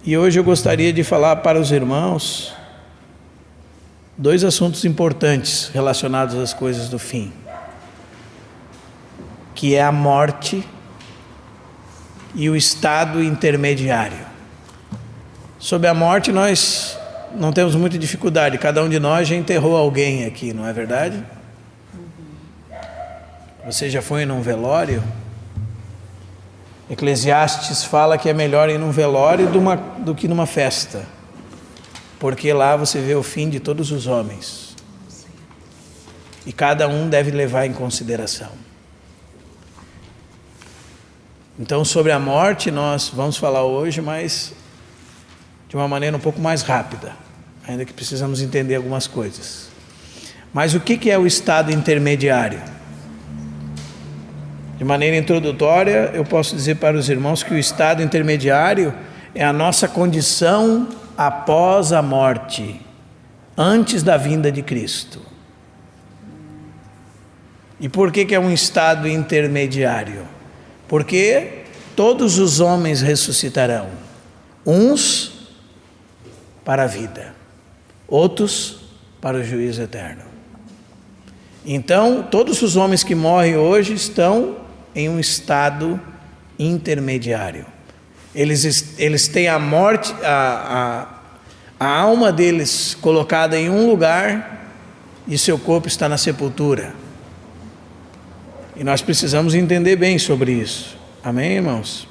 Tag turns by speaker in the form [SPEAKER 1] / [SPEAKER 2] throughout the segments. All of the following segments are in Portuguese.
[SPEAKER 1] E hoje eu gostaria de falar para os irmãos dois assuntos importantes relacionados às coisas do fim, que é a morte e o estado intermediário. Sobre a morte nós não temos muita dificuldade, cada um de nós já enterrou alguém aqui, não é verdade? Você já foi num velório? Eclesiastes fala que é melhor ir num velório do que numa festa, porque lá você vê o fim de todos os homens, e cada um deve levar em consideração. Então, sobre a morte nós vamos falar hoje, mas de uma maneira um pouco mais rápida, ainda que precisamos entender algumas coisas. Mas o que é o estado intermediário? De maneira introdutória, eu posso dizer para os irmãos que o estado intermediário é a nossa condição após a morte, antes da vinda de Cristo. E por que é um estado intermediário? Porque todos os homens ressuscitarão, uns para a vida, outros para o juízo eterno. Então, todos os homens que morrem hoje estão em um estado intermediário. Eles têm a morte, a alma deles colocada em um lugar e seu corpo está na sepultura. E nós precisamos entender bem sobre isso. Amém, irmãos?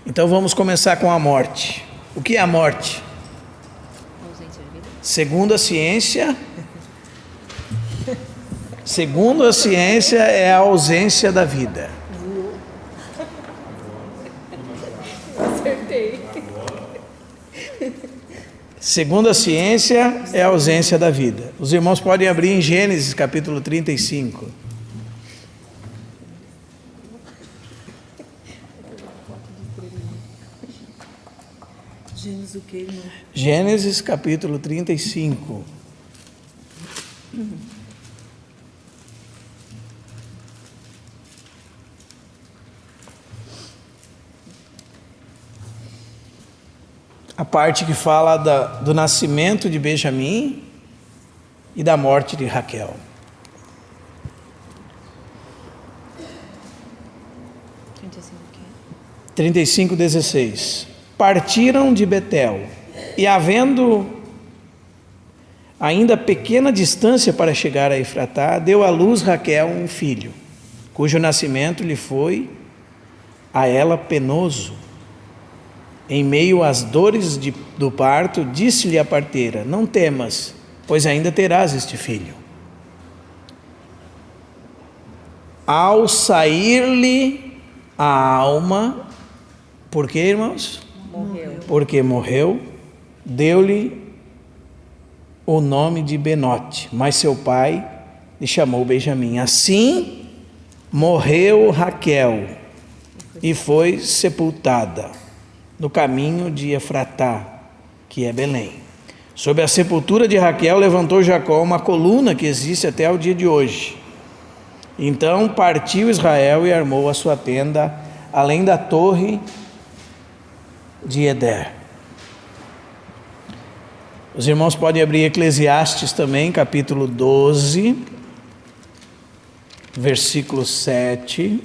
[SPEAKER 1] Então vamos começar com a morte. O que é a morte? Segundo a ciência, é a ausência da vida.
[SPEAKER 2] Acertei.
[SPEAKER 1] Segundo a ciência, é a ausência da vida. Os irmãos podem abrir em Gênesis capítulo 35.
[SPEAKER 2] Gênesis o quê, irmão?
[SPEAKER 1] Gênesis capítulo 35. A parte que fala do nascimento de Benjamim e da morte de Raquel. 35:16. Partiram de Betel, e havendo ainda pequena distância para chegar a Efratá, deu à luz Raquel um filho, cujo nascimento lhe foi a ela penoso. Em meio às dores do parto, disse-lhe a parteira: não temas, pois ainda terás este filho. Ao sair-lhe a alma, por quê, irmãos?
[SPEAKER 2] Morreu.
[SPEAKER 1] Porque morreu, deu-lhe o nome de Benote, mas seu pai lhe chamou Benjamim. Assim morreu Raquel e foi sepultada no caminho de Efratá, que é Belém. Sob a sepultura de Raquel levantou Jacó uma coluna que existe até o dia de hoje. Então partiu Israel e armou a sua tenda além da torre de Eder. Os irmãos podem abrir Eclesiastes também, capítulo 12, versículo 7.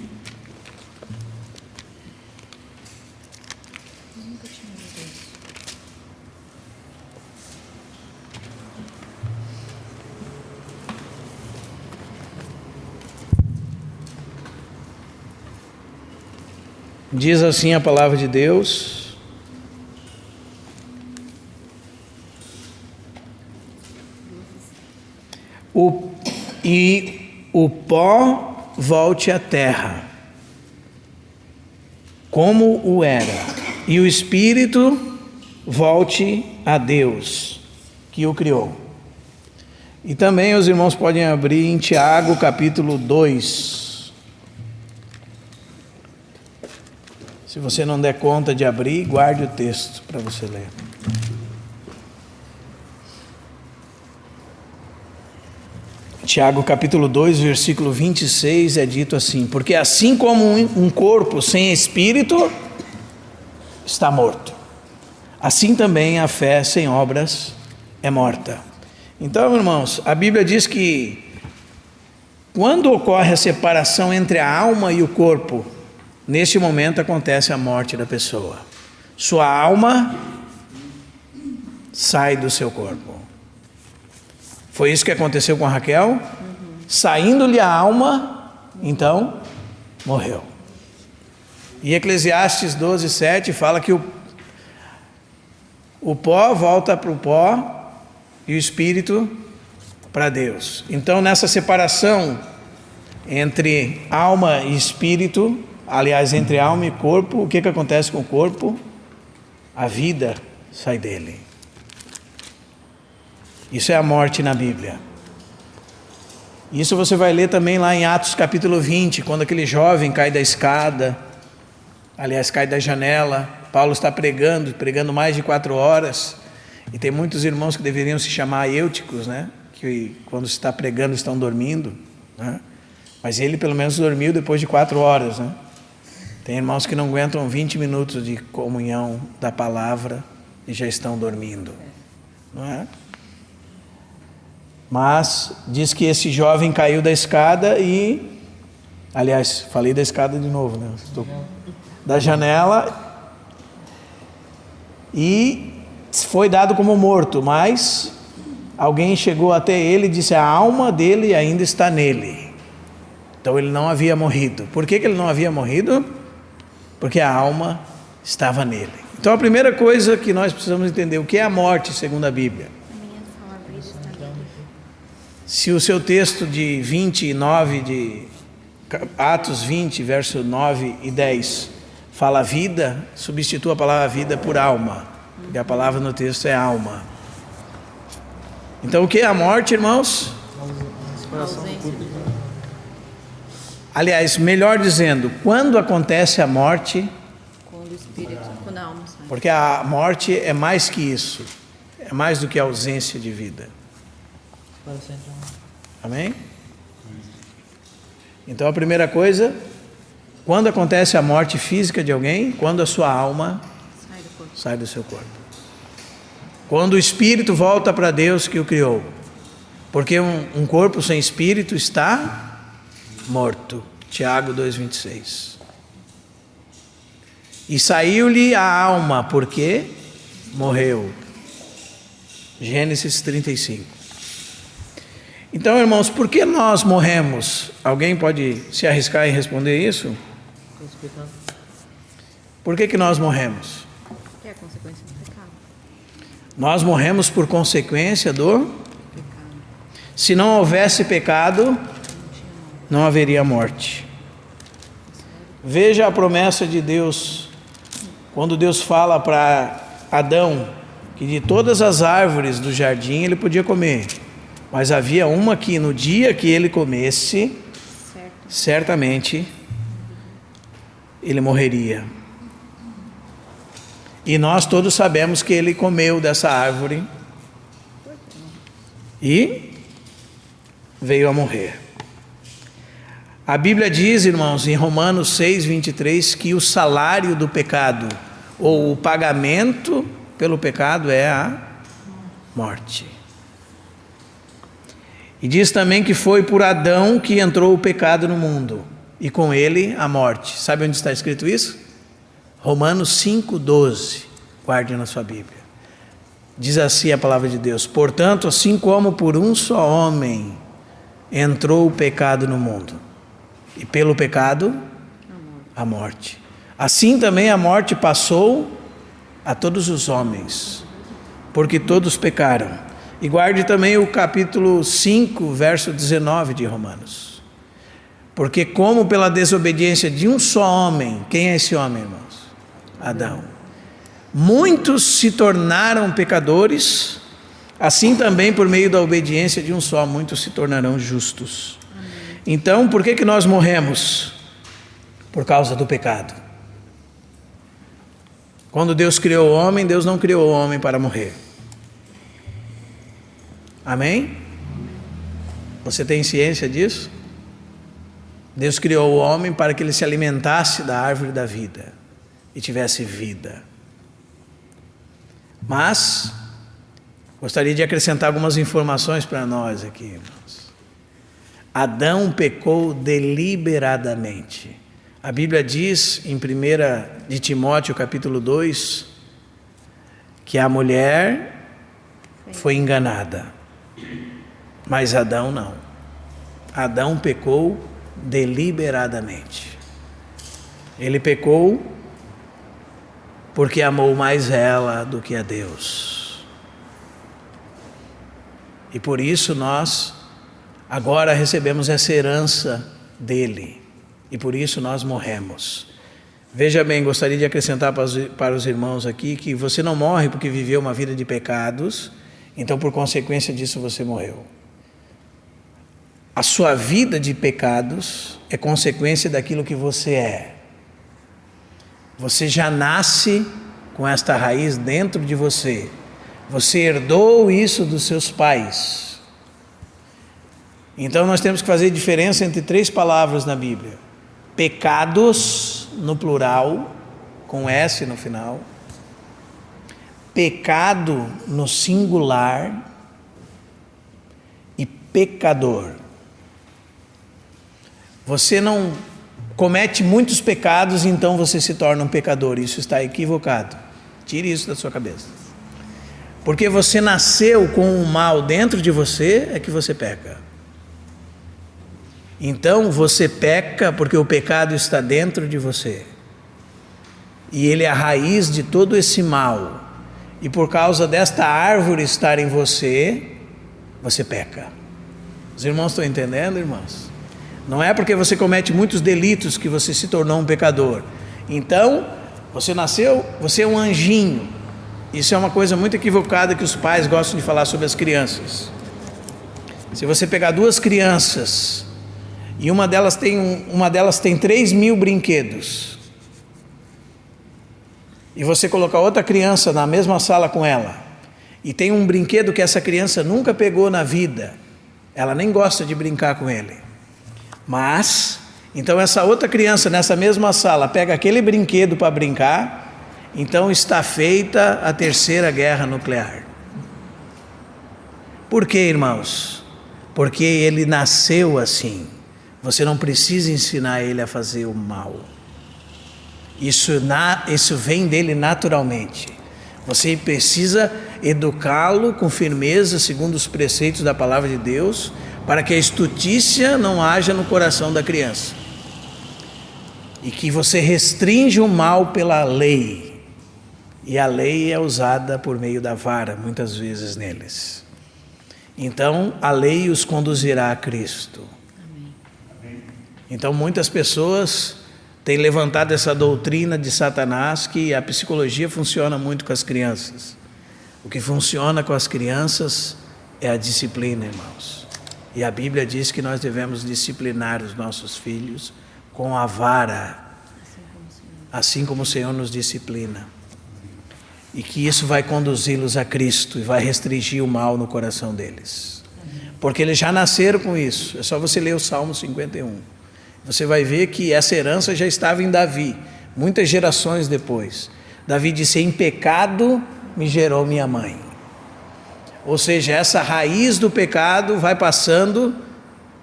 [SPEAKER 1] Diz assim a palavra de Deus: o pó volte à terra, como o era, e o espírito volte a Deus, que o criou. E também os irmãos podem abrir em Tiago, capítulo 2. Se você não der conta de abrir, guarde o texto para você ler. Tiago capítulo 2, versículo 26 é dito assim: porque assim como um corpo sem espírito está morto, assim também a fé sem obras é morta. Então, irmãos, a Bíblia diz que quando ocorre a separação entre a alma e o corpo, nesse momento acontece a morte da pessoa. Sua alma sai do seu corpo. Foi isso que aconteceu com a Raquel. Saindo-lhe a alma, então morreu. E Eclesiastes 12:7 fala que o pó volta para o pó e o espírito para Deus. Então, nessa separação entre alma e espírito, aliás, entre alma e corpo, o que acontece com o corpo? A vida sai dele. Isso é a morte na Bíblia. Isso você vai ler também lá em Atos capítulo 20, quando aquele jovem cai da escada, aliás, cai da janela. Paulo está pregando mais de 4 horas, e tem muitos irmãos que deveriam se chamar eúticos, né? Que quando se está pregando estão dormindo, né? Mas ele pelo menos dormiu depois de 4 horas, né? Tem irmãos que não aguentam 20 minutos de comunhão da palavra e já estão dormindo, não é? Mas diz que esse jovem caiu da escada e, aliás, falei da escada de novo, né? Da janela, e foi dado como morto, mas alguém chegou até ele e disse: a alma dele ainda está nele. Então ele não havia morrido. Por que ele não havia morrido? Porque a alma estava nele. Então a primeira coisa que nós precisamos entender, o que é a morte segundo a Bíblia? Se o seu texto de 29, de Atos 20, verso 9 e 10, fala vida, substitua a palavra vida por alma, porque a palavra no texto é alma. Então o que é a morte, irmãos? Aliás, melhor dizendo, quando acontece a morte?
[SPEAKER 2] Quando o espírito, quando a alma sai.
[SPEAKER 1] Porque a morte é mais que isso, é mais do que a ausência de vida. Amém? Então a primeira coisa, quando acontece a morte física de alguém? Quando a sua alma sai do seu corpo. Quando o espírito volta para Deus que o criou. Porque um corpo sem espírito está morto. Tiago 2,26. E saiu-lhe a alma, porque morreu. Gênesis 35. Então, irmãos, por que nós morremos? Alguém pode se arriscar em responder isso? Por que nós morremos?
[SPEAKER 2] Que é a consequência do pecado.
[SPEAKER 1] Nós morremos por consequência do
[SPEAKER 2] Pecado.
[SPEAKER 1] Se não houvesse pecado, não haveria morte. Veja a promessa de Deus, quando Deus fala para Adão que de todas as árvores do jardim ele podia comer, mas havia uma que no dia que ele comesse, certamente ele morreria. E nós todos sabemos que ele comeu dessa árvore e veio a morrer. A Bíblia diz, irmãos, em Romanos 6:23, que o salário do pecado, ou o pagamento pelo pecado, é a morte. E diz também que foi por Adão que entrou o pecado no mundo, e com ele a morte. Sabe onde está escrito isso? Romanos 5:12, guarde na sua Bíblia. Diz assim a palavra de Deus: portanto, assim como por um só homem entrou o pecado no mundo, e pelo pecado a morte, assim também a morte passou a todos os homens, porque todos pecaram. E guarde também o capítulo 5, verso 19 de Romanos. Porque como pela desobediência de um só homem, quem é esse homem, irmãos? Adão. Muitos se tornaram pecadores, assim também por meio da obediência de um só, muitos se tornarão justos. Então, por que nós morremos? Por causa do pecado. Quando Deus criou o homem, Deus não criou o homem para morrer. Amém? Você tem ciência disso? Deus criou o homem para que ele se alimentasse da árvore da vida e tivesse vida. Mas gostaria de acrescentar algumas informações para nós aqui, irmãos. Adão pecou deliberadamente. A Bíblia diz em 1 de Timóteo capítulo 2, que a mulher foi enganada, mas Adão não. Adão pecou deliberadamente. Ele pecou porque amou mais ela do que a Deus. E por isso nós agora recebemos essa herança dele. E por isso nós morremos. Veja bem, gostaria de acrescentar para os irmãos aqui que você não morre porque viveu uma vida de pecados, então por consequência disso você morreu. A sua vida de pecados é consequência daquilo que você é. Você já nasce com esta raiz dentro de você. Você herdou isso dos seus pais. Então nós temos que fazer diferença entre 3 palavras na Bíblia. Pecados, no plural, com S no final. Pecado, no singular. E pecador. Você não comete muitos pecados, então você se torna um pecador. Isso está equivocado. Tire isso da sua cabeça. Porque você nasceu com o mal dentro de você, é que você peca. Então você peca porque o pecado está dentro de você. E ele é a raiz de todo esse mal. E por causa desta árvore estar em você, você peca. Os irmãos estão entendendo, irmãos? Não é porque você comete muitos delitos que você se tornou um pecador. Então, você nasceu, você é um anjinho. Isso é uma coisa muito equivocada que os pais gostam de falar sobre as crianças. Se você pegar 2 crianças e uma delas tem 3.000 brinquedos, e você colocar outra criança na mesma sala com ela, e tem um brinquedo que essa criança nunca pegou na vida, ela nem gosta de brincar com ele, mas então essa outra criança nessa mesma sala pega aquele brinquedo para brincar, então está feita a 3ª guerra nuclear. Por quê, irmãos? Porque ele nasceu assim. Você não precisa ensinar ele a fazer o mal. Isso vem dele naturalmente. Você precisa educá-lo com firmeza, segundo os preceitos da palavra de Deus, para que a estutícia não haja no coração da criança. E que você restringe o mal pela lei. E a lei é usada por meio da vara, muitas vezes neles. Então, a lei os conduzirá a Cristo. Então muitas pessoas têm levantado essa doutrina de Satanás que a psicologia funciona muito com as crianças. O que funciona com as crianças é a disciplina, irmãos. E a Bíblia diz que nós devemos disciplinar os nossos filhos com a vara, assim como o Senhor nos disciplina. E que isso vai conduzi-los a Cristo e vai restringir o mal no coração deles. Porque eles já nasceram com isso. É só você ler o Salmo 51. Você vai ver que essa herança já estava em Davi, muitas gerações depois. Davi disse: em pecado me gerou minha mãe. Ou seja, essa raiz do pecado vai passando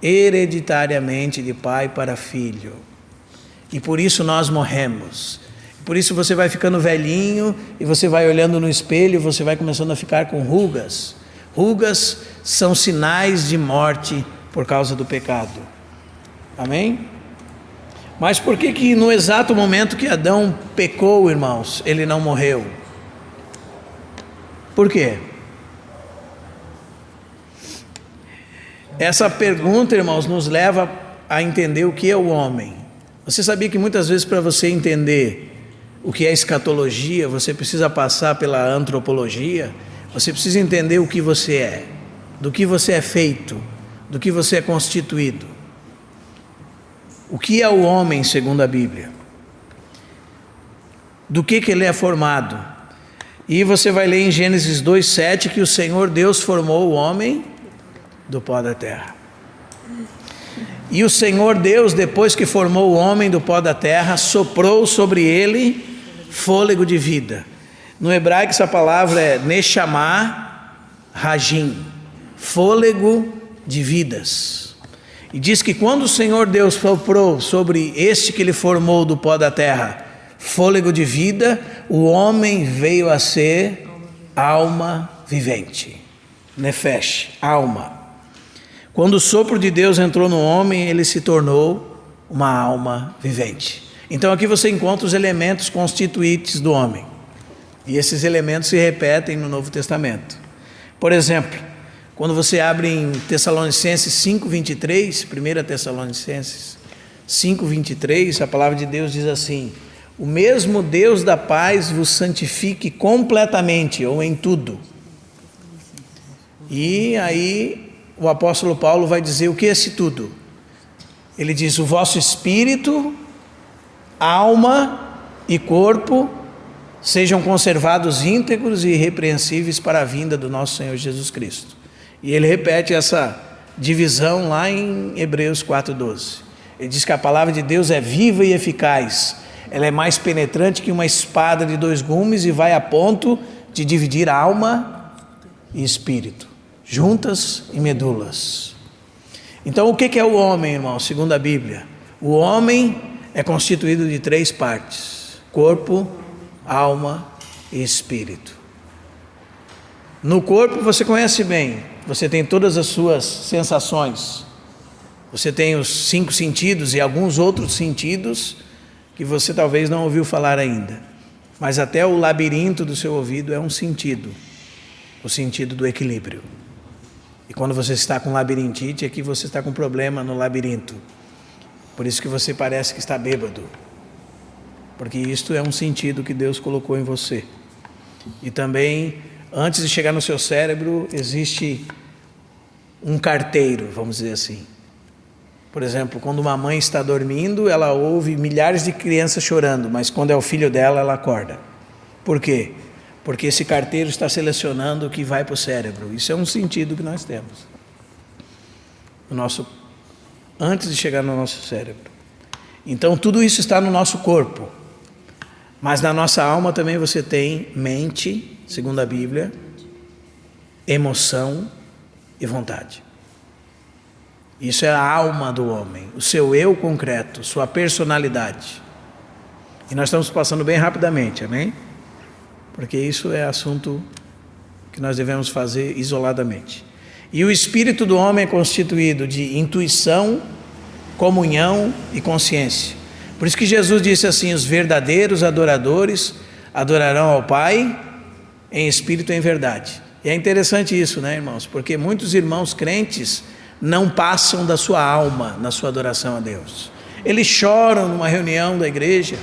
[SPEAKER 1] hereditariamente de pai para filho. E por isso nós morremos. Por isso você vai ficando velhinho e você vai olhando no espelho e você vai começando a ficar com rugas. Rugas são sinais de morte por causa do pecado. Amém? Mas por que no exato momento que Adão pecou, irmãos, ele não morreu? Por quê? Essa pergunta, irmãos, nos leva a entender o que é o homem. Você sabia que muitas vezes para você entender o que é escatologia, você precisa passar pela antropologia, você precisa entender o que você é, do que você é feito, do que você é constituído. O que é o homem segundo a Bíblia? Do que ele é formado? E você vai ler em Gênesis 2:7 que o Senhor Deus formou o homem do pó da terra. E o Senhor Deus, depois que formou o homem do pó da terra, soprou sobre ele fôlego de vida. No hebraico essa palavra é Neshama Rajim, fôlego de vidas. E diz que quando o Senhor Deus soprou sobre este que ele formou do pó da terra, fôlego de vida, o homem veio a ser alma vivente. Nefesh, alma. Quando o sopro de Deus entrou no homem, ele se tornou uma alma vivente. Então aqui você encontra os elementos constituintes do homem. E esses elementos se repetem no Novo Testamento. Por exemplo, quando você abre em Tessalonicenses 5:23, 1 Tessalonicenses 5:23, a palavra de Deus diz assim: o mesmo Deus da paz vos santifique completamente, ou em tudo. E aí o apóstolo Paulo vai dizer o que é esse tudo? Ele diz: o vosso espírito, alma e corpo sejam conservados íntegros e irrepreensíveis para a vinda do nosso Senhor Jesus Cristo. E ele repete essa divisão lá em Hebreus 4:12. Ele diz que a palavra de Deus é viva e eficaz. Ela é mais penetrante que uma espada de 2 gumes e vai a ponto de dividir alma e espírito, juntas e medulas. Então o que é o homem, irmão? Segundo a Bíblia, o homem é constituído de 3 partes: corpo, alma e espírito. No corpo você conhece bem, você tem todas as suas sensações, você tem os 5 sentidos e alguns outros sentidos que você talvez não ouviu falar ainda, mas até o labirinto do seu ouvido é um sentido, o sentido do equilíbrio. E quando você está com labirintite, é que você está com problema no labirinto, por isso que você parece que está bêbado, porque isto é um sentido que Deus colocou em você. E também, antes de chegar no seu cérebro, existe um carteiro, vamos dizer assim. Por exemplo, quando uma mãe está dormindo, ela ouve milhares de crianças chorando, mas quando é o filho dela, ela acorda. Por quê? Porque esse carteiro está selecionando o que vai para o cérebro. Isso é um sentido que nós temos. Antes de chegar no nosso cérebro. Então tudo isso está no nosso corpo. Mas na nossa alma também você tem mente, segundo a Bíblia, emoção e vontade. Isso é a alma do homem, o seu eu concreto, sua personalidade. E nós estamos passando bem rapidamente, amém? Porque isso é assunto que nós devemos fazer isoladamente. E o espírito do homem é constituído de intuição, comunhão e consciência. Por isso que Jesus disse assim: os verdadeiros adoradores adorarão ao Pai em espírito e em verdade. E é interessante isso, né, irmãos? Porque muitos irmãos crentes não passam da sua alma na sua adoração a Deus. Eles choram numa reunião da igreja,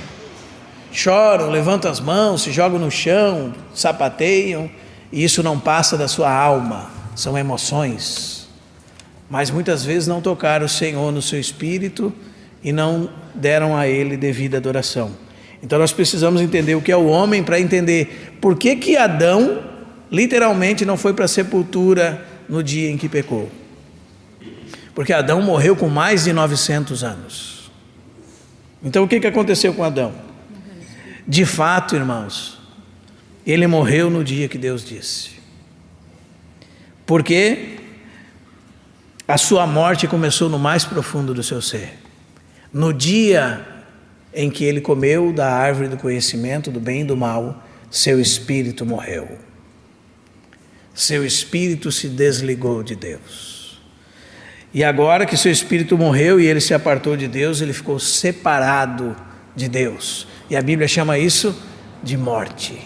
[SPEAKER 1] choram, levantam as mãos, se jogam no chão, sapateiam, e isso não passa da sua alma, são emoções. Mas muitas vezes não tocaram o Senhor no seu espírito e não deram a Ele devida adoração. Então nós precisamos entender o que é o homem para entender por que Adão literalmente não foi para a sepultura no dia em que pecou. Porque Adão morreu com mais de 900 anos. Então o que aconteceu com Adão? De fato, irmãos, ele morreu no dia que Deus disse. Porque a sua morte começou no mais profundo do seu ser. No dia em que ele comeu da árvore do conhecimento do bem e do mal, seu espírito morreu. Seu espírito se desligou de Deus. E agora que seu espírito morreu e ele se apartou de Deus, ele ficou separado de Deus. E a Bíblia chama isso de morte.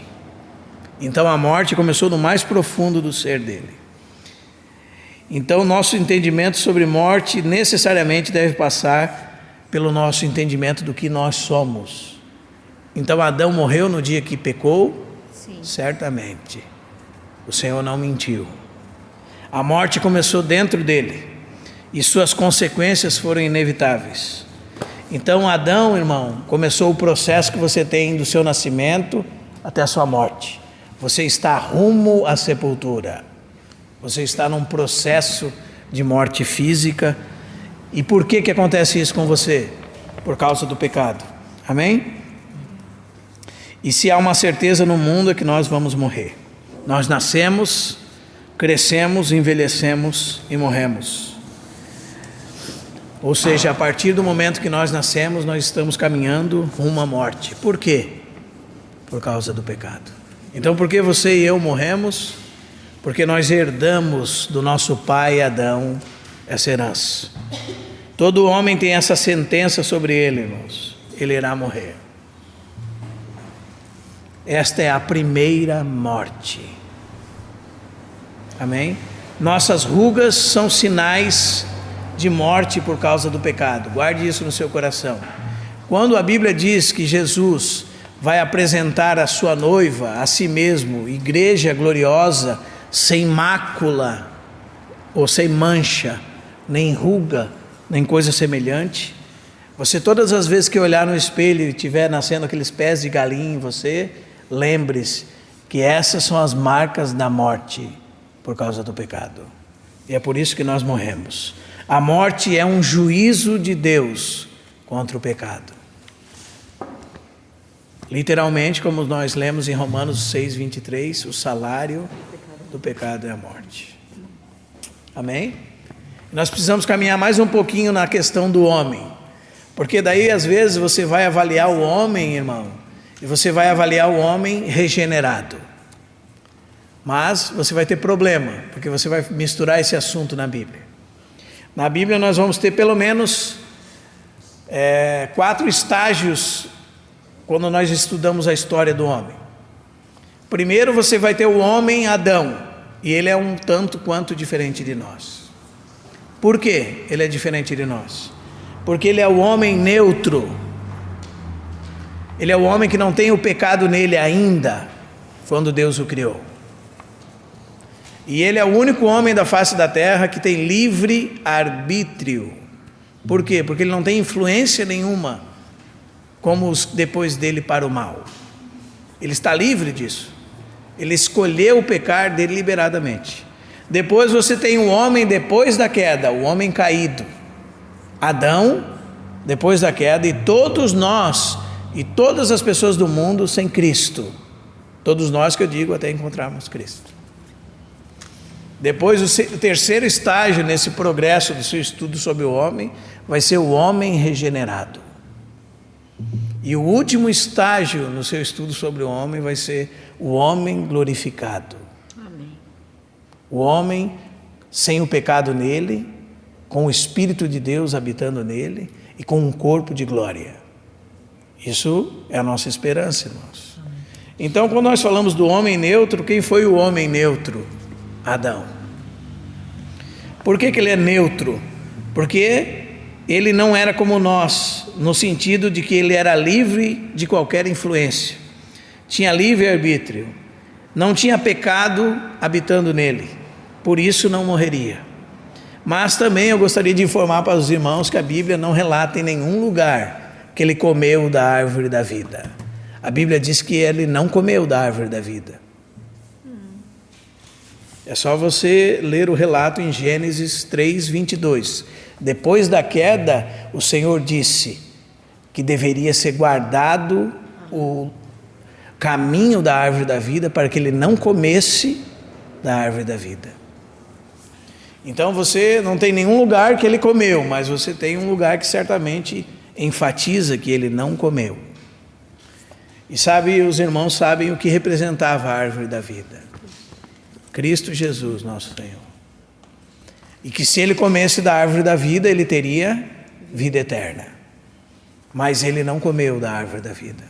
[SPEAKER 1] Então a morte começou no mais profundo do ser dele. Então nosso entendimento sobre morte necessariamente deve passar pelo nosso entendimento do que nós somos. Então Adão morreu no dia que pecou? Sim. Certamente. O Senhor não mentiu. A morte começou dentro dele. E suas consequências foram inevitáveis. Então Adão, irmão, começou o processo que você tem do seu nascimento até a sua morte. Você está rumo à sepultura. Você está num processo de morte física. E por que acontece isso com você? Por causa do pecado. Amém? E se há uma certeza no mundo é que nós vamos morrer. Nós nascemos, crescemos, envelhecemos e morremos. Ou seja, a partir do momento que nós nascemos, nós estamos caminhando rumo à morte. Por quê? Por causa do pecado. Então, por que você e eu morremos? Porque nós herdamos do nosso pai Adão essa herança. Todo homem tem essa sentença sobre ele, irmãos. Ele irá morrer. Esta é a primeira morte. Amém? Nossas rugas são sinais de morte por causa do pecado. Guarde isso no seu coração. Quando a Bíblia diz que Jesus vai apresentar a sua noiva, a si mesmo, igreja gloriosa, sem mácula, ou sem mancha, nem ruga, nem coisa semelhante, você todas as vezes que olhar no espelho e estiver nascendo aqueles pés de galinha em você, lembre-se que essas são as marcas da morte por causa do pecado. E é por isso que nós morremos. A morte é um juízo de Deus contra o pecado. Literalmente, como nós lemos em Romanos 6:23, o salário do pecado é a morte. Amém? Nós precisamos caminhar mais um pouquinho na questão do homem, porque daí às vezes você vai avaliar o homem, irmão, e você vai avaliar o homem regenerado, mas você vai ter problema, porque você vai misturar esse assunto na Bíblia. Na Bíblia nós vamos ter pelo menos 4 estágios quando nós estudamos a história do homem. Primeiro você vai ter o homem Adão, e ele é um tanto quanto diferente de nós. Por que ele é diferente de nós? Porque ele é o homem neutro. Ele é o homem que não tem o pecado nele ainda, quando Deus o criou. E ele é o único homem da face da terra que tem livre arbítrio. Por quê? Porque ele não tem influência nenhuma, como os depois dele para o mal. Ele está livre disso. Ele escolheu pecar deliberadamente. Depois você tem o homem depois da queda, o homem caído. Adão, depois da queda, e todos nós, e todas as pessoas do mundo sem Cristo. Todos nós, que eu digo, até encontrarmos Cristo. Depois o terceiro estágio nesse progresso do seu estudo sobre o homem, vai ser o homem regenerado. E o último estágio no seu estudo sobre o homem vai ser o homem glorificado.
[SPEAKER 2] Amém.
[SPEAKER 1] O homem sem o pecado nele, com o Espírito de Deus habitando nele e com um corpo de glória. Isso é a nossa esperança, irmãos. Então, quando nós falamos do homem neutro, quem foi o homem neutro? Adão. Por que ele é neutro? Porque ele não era como nós, no sentido de que ele era livre de qualquer influência, tinha livre-arbítrio, não tinha pecado habitando nele, por isso não morreria. Mas também eu gostaria de informar para os irmãos que a Bíblia não relata em nenhum lugar que ele comeu da árvore da vida. A Bíblia diz que ele não comeu da árvore da vida. É só você ler o relato em Gênesis 3:22. Depois da queda, o Senhor disse que deveria ser guardado o caminho da árvore da vida para que ele não comesse da árvore da vida. Então você não tem nenhum lugar que ele comeu, mas você tem um lugar que certamente enfatiza que ele não comeu. E sabe, os irmãos sabem o que representava a árvore da vida. Cristo Jesus, nosso Senhor. E que se ele comesse da árvore da vida, ele teria vida eterna. Mas ele não comeu da árvore da vida.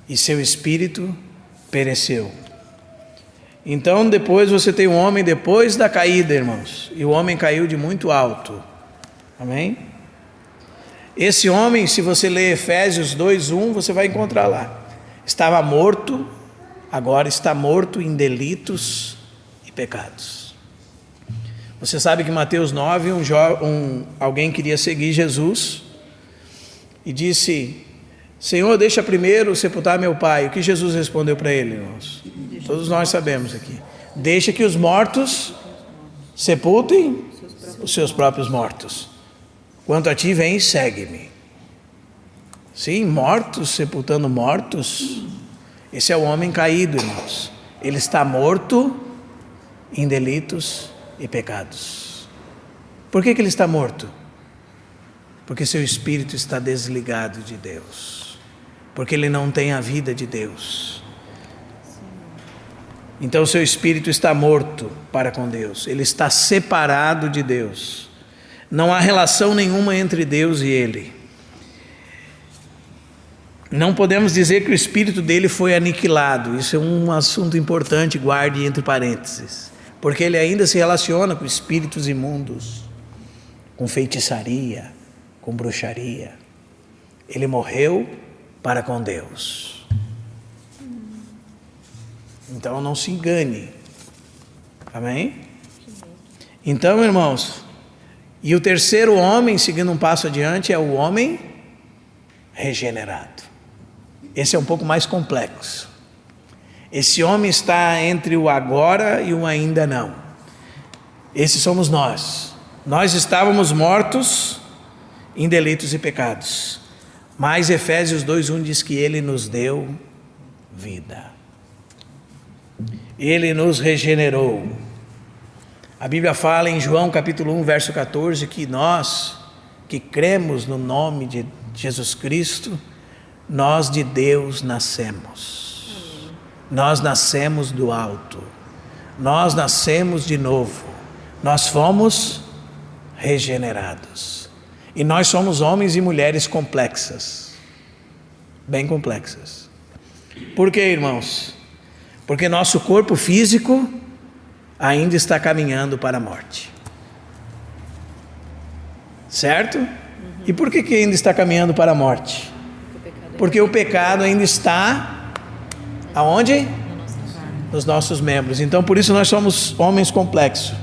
[SPEAKER 1] E seu espírito pereceu. Então depois você tem um homem depois da caída, irmãos. E o homem caiu de muito alto. Amém? Esse homem, se você ler Efésios 2:1, você vai encontrar lá. Estava morto, agora está morto em delitos e pecados. Você sabe que em Mateus 9, alguém queria seguir Jesus e disse: Senhor, deixa primeiro sepultar meu pai. O que Jesus respondeu para ele, irmãos? Todos nós sabemos aqui. Deixa que os mortos sepultem os seus próprios mortos. Quanto a ti, vem e segue-me. Sim, mortos, sepultando mortos. Esse é o homem caído, irmãos. Ele está morto em delitos e pecados. Por que ele está morto? Porque seu espírito está desligado de Deus. Porque ele não tem a vida de Deus. Então seu espírito está morto para com Deus. Ele está separado de Deus. Não há relação nenhuma entre Deus e ele. Não podemos dizer que o espírito dele foi aniquilado. Isso é um assunto importante, guarde entre parênteses. Porque ele ainda se relaciona com espíritos imundos, com feitiçaria, com bruxaria. Ele morreu para com Deus. Então não se engane. Amém? Então, irmãos, e o terceiro homem, seguindo um passo adiante, é o homem regenerado. Esse é um pouco mais complexo. Esse homem está entre o agora e o ainda não. Esse somos nós. Nós estávamos mortos em delitos e pecados. Mas Efésios 2:1 diz que ele nos deu vida. Ele nos regenerou. A Bíblia fala em João capítulo 1, verso 14, que nós que cremos no nome de Jesus Cristo, nós de Deus nascemos. Nós nascemos do alto. Nós nascemos de novo. Nós fomos regenerados. E nós somos homens e mulheres complexas. Bem complexas. Por quê, irmãos? Porque nosso corpo físico ainda está caminhando para a morte. Certo? E por que ainda está caminhando para a morte? Porque o pecado ainda está aonde? Nos nossos membros. Então por isso nós somos homens complexos.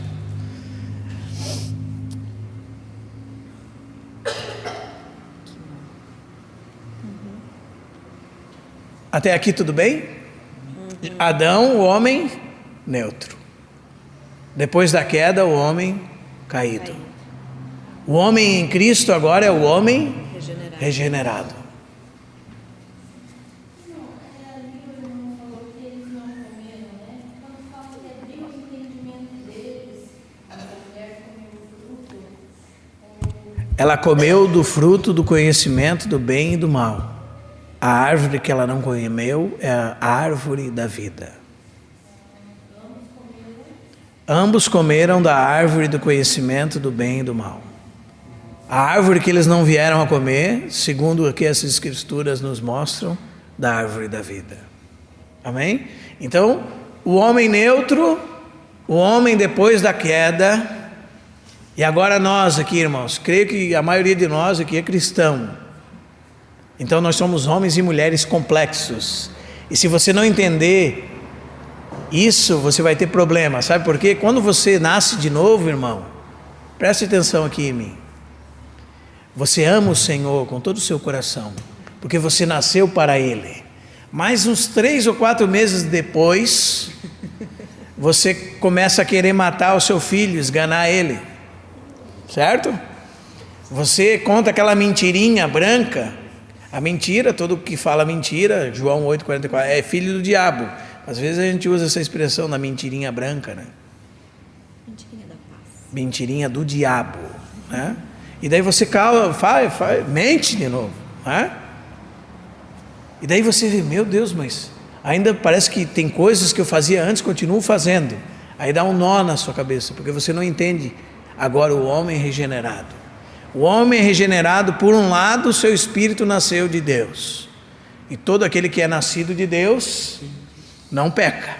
[SPEAKER 1] Até aqui tudo bem? Adão, o homem neutro. Depois da queda, o homem caído. O homem em Cristo agora é o homem regenerado. Ela comeu do fruto do conhecimento do bem e do mal. A árvore que ela não comeu é a árvore da vida. Ambos comeram da árvore do conhecimento do bem e do mal. A árvore que eles não vieram a comer, segundo o que essas escrituras nos mostram, da árvore da vida. Amém? Então, o homem neutro, o homem depois da queda. E agora nós aqui, irmãos, creio que a maioria de nós aqui é cristão. Então nós somos homens e mulheres complexos. E se você não entender isso, você vai ter problema. Sabe por quê? Quando você nasce de novo, irmão, preste atenção aqui em mim. Você ama o Senhor com todo o seu coração, porque você nasceu para Ele. Mas uns 3 ou 4 meses depois, você começa a querer matar o seu filho, esganar ele. Certo? Você conta aquela mentirinha branca. A mentira, todo que fala mentira, João 8,44, é filho do diabo. Às vezes a gente usa essa expressão da mentirinha branca, né?
[SPEAKER 2] Mentirinha da paz.
[SPEAKER 1] Mentirinha do diabo, né? E daí você mente de novo, né? E daí você vê, meu Deus, mas ainda parece que tem coisas que eu fazia antes, continuo fazendo. Aí dá um nó na sua cabeça, porque você não entende. Agora o homem regenerado. O homem regenerado, por um lado, o seu espírito nasceu de Deus. E todo aquele que é nascido de Deus não peca.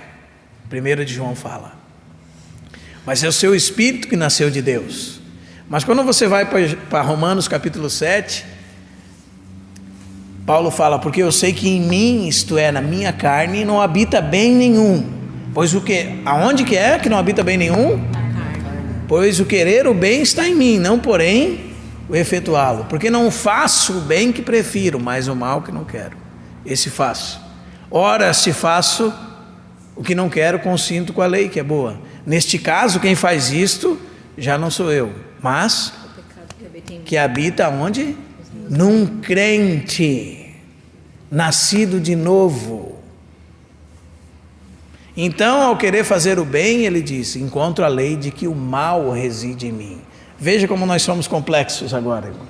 [SPEAKER 1] 1 de João fala. Mas é o seu espírito que nasceu de Deus. Mas quando você vai para Romanos capítulo 7, Paulo fala, porque eu sei que em mim, isto é, na minha carne, não habita bem nenhum. Pois o que? Aonde que é que não habita bem nenhum? Pois o querer o bem está em mim, não porém o efetuá-lo. Porque não faço o bem que prefiro, mas o mal que não quero. Esse faço. Ora, se faço o que não quero, consinto com a lei que é boa. Neste caso, quem faz isto, já não sou eu, mas que habita onde? num crente, nascido de novo. Então, ao querer fazer o bem, ele diz, encontro a lei de que o mal reside em mim. Veja como nós somos complexos agora, irmão.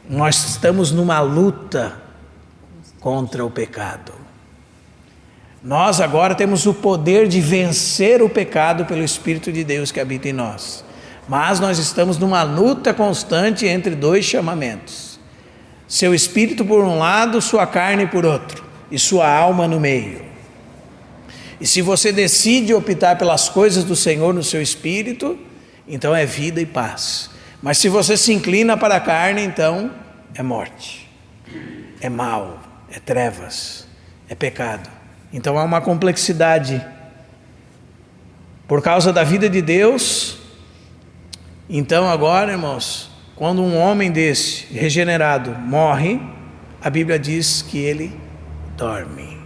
[SPEAKER 1] Nós estamos numa luta contra o pecado. Nós agora temos o poder de vencer o pecado pelo Espírito de Deus que habita em nós. Mas nós estamos numa luta constante entre dois chamamentos. Seu espírito por um lado, sua carne por outro, e sua alma no meio. E se você decide optar pelas coisas do Senhor no seu espírito, então é vida e paz. Mas se você se inclina para a carne, então é morte, é mal, é trevas, é pecado. Então há uma complexidade. Por causa da vida de Deus, então agora, irmãos, quando um homem desse, regenerado, morre, a Bíblia diz que ele dorme.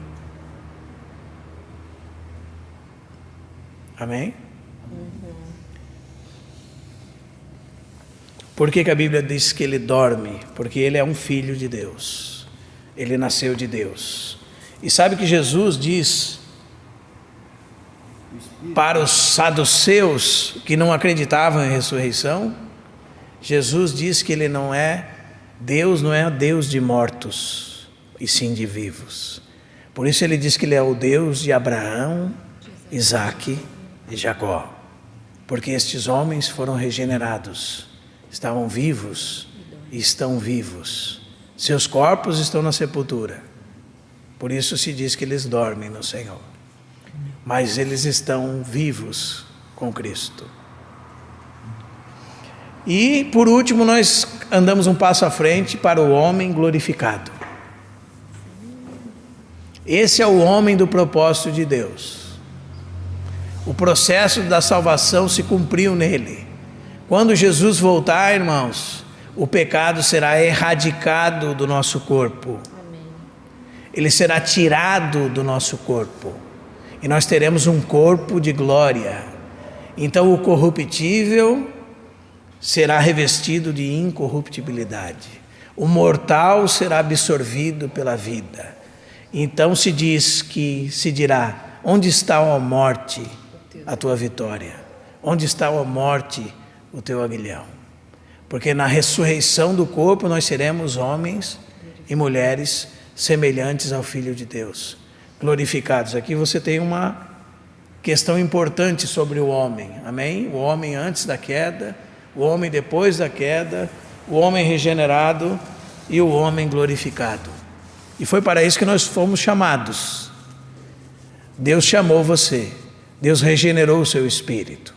[SPEAKER 1] Amém? Por que a Bíblia diz que ele dorme? Porque ele é um filho de Deus. Ele nasceu de Deus. E sabe que Jesus diz para os saduceus que não acreditavam em ressurreição? Jesus diz que ele não é Deus de mortos, e sim de vivos. Por isso ele diz que ele é o Deus de Abraão, Isaque e Jacó. Porque estes homens foram regenerados, estavam vivos e estão vivos. Seus corpos estão na sepultura. Por isso se diz que eles dormem no Senhor. Mas eles estão vivos com Cristo. E por último nós andamos um passo à frente para o homem glorificado. Esse é o homem do propósito de Deus. O processo da salvação se cumpriu nele. Quando Jesus voltar, irmãos, o pecado será erradicado do nosso corpo. Ele será tirado do nosso corpo. E nós teremos um corpo de glória. Então o corruptível será revestido de incorruptibilidade. O mortal será absorvido pela vida. Então se dirá, onde está, ó morte, a tua vitória? Onde está, ó morte, o teu aguilhão? Porque na ressurreição do corpo nós seremos homens e mulheres semelhantes ao Filho de Deus, glorificados. Aqui você tem uma questão importante sobre o homem, amém? O homem antes da queda, o homem depois da queda, o homem regenerado e o homem glorificado. E foi para isso que nós fomos chamados. Deus chamou você, Deus regenerou o seu espírito.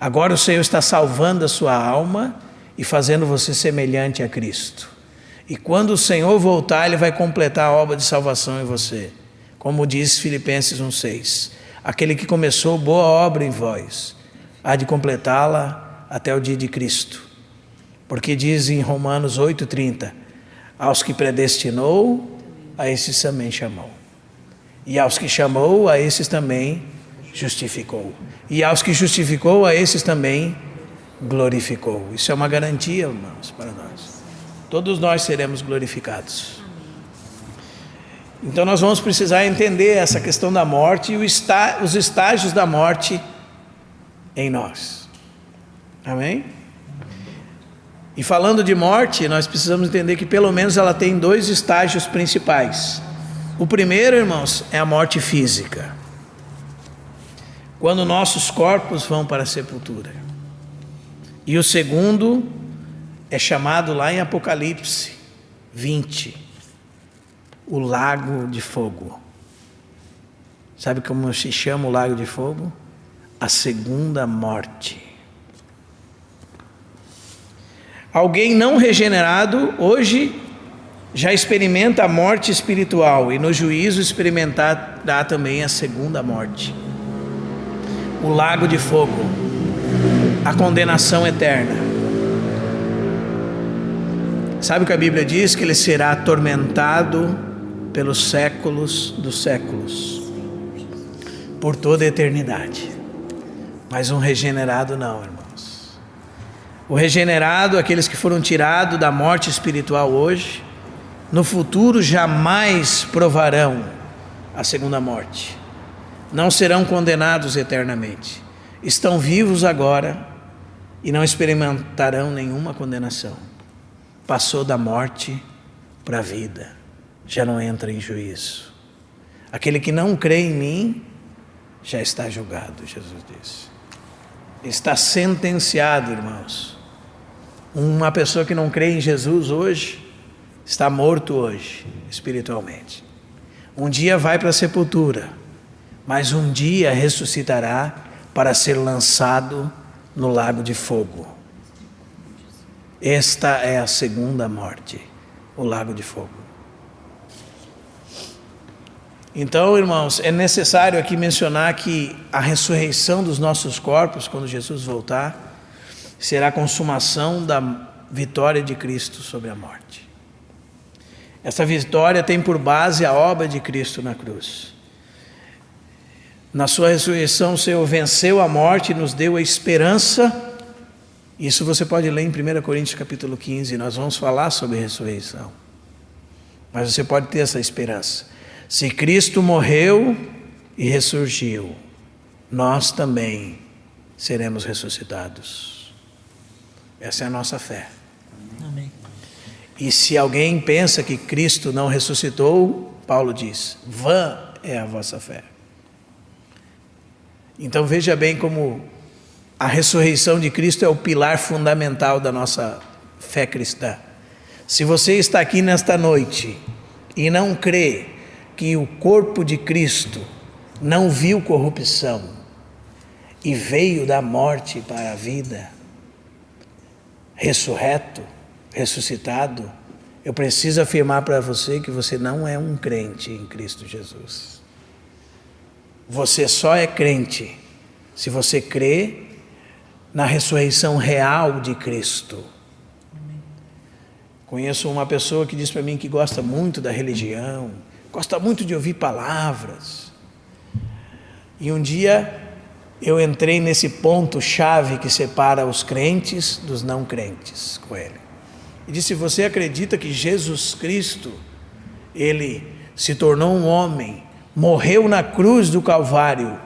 [SPEAKER 1] Agora o Senhor está salvando a sua alma e fazendo você semelhante a Cristo. E quando o Senhor voltar, Ele vai completar a obra de salvação em você. Como diz Filipenses 1,6. Aquele que começou boa obra em vós, há de completá-la até o dia de Cristo. Porque diz em Romanos 8,30, aos que predestinou, a esses também chamou. E aos que chamou, a esses também justificou. E aos que justificou, a esses também glorificou. Isso é uma garantia, irmãos, para nós. Todos nós seremos glorificados. Então nós vamos precisar entender essa questão da morte e os estágios da morte em nós. Amém? E falando de morte, nós precisamos entender que pelo menos ela tem dois estágios principais. O primeiro, irmãos, é a morte física. Quando nossos corpos vão para a sepultura. E o segundo é chamado lá em Apocalipse 20, o lago de fogo. Sabe como se chama o lago de fogo? A segunda morte. Alguém não regenerado hoje já experimenta a morte espiritual e no juízo experimentará também a segunda morte. O lago de fogo, a condenação eterna. Sabe o que a Bíblia diz? Que ele será atormentado pelos séculos dos séculos, por toda a eternidade. Mas um regenerado não, irmãos. O regenerado, aqueles que foram tirados da morte espiritual hoje, no futuro jamais provarão a segunda morte. Não serão condenados eternamente. Estão vivos agora e não experimentarão nenhuma condenação. Passou da morte para a vida, já não entra em juízo. Aquele que não crê em mim já está julgado, Jesus disse. Está sentenciado, irmãos. Uma pessoa que não crê em Jesus hoje está morto hoje, espiritualmente. Um dia vai para a sepultura, mas um dia ressuscitará para ser lançado no lago de fogo. Esta é a segunda morte, o lago de fogo. Então, irmãos, é necessário aqui mencionar que a ressurreição dos nossos corpos, quando Jesus voltar, será a consumação da vitória de Cristo sobre a morte. Essa vitória tem por base a obra de Cristo na cruz. Na sua ressurreição, o Senhor venceu a morte e nos deu a esperança. Isso você pode ler em 1 Coríntios capítulo 15, nós vamos falar sobre ressurreição. Mas você pode ter essa esperança. Se Cristo morreu e ressurgiu, nós também seremos ressuscitados. Essa é a nossa fé.
[SPEAKER 2] Amém.
[SPEAKER 1] E se alguém pensa que Cristo não ressuscitou, Paulo diz, vã é a vossa fé. Então veja bem como a ressurreição de Cristo é o pilar fundamental da nossa fé cristã. Se você está aqui nesta noite e não crê que o corpo de Cristo não viu corrupção e veio da morte para a vida, ressuscitado, eu preciso afirmar para você que você não é um crente em Cristo Jesus. Você só é crente se você crê na ressurreição real de Cristo. Conheço uma pessoa que diz para mim que gosta muito da religião, gosta muito de ouvir palavras. E um dia eu entrei nesse ponto-chave que separa os crentes dos não crentes com ele. E disse, você acredita que Jesus Cristo, ele se tornou um homem, morreu na cruz do Calvário,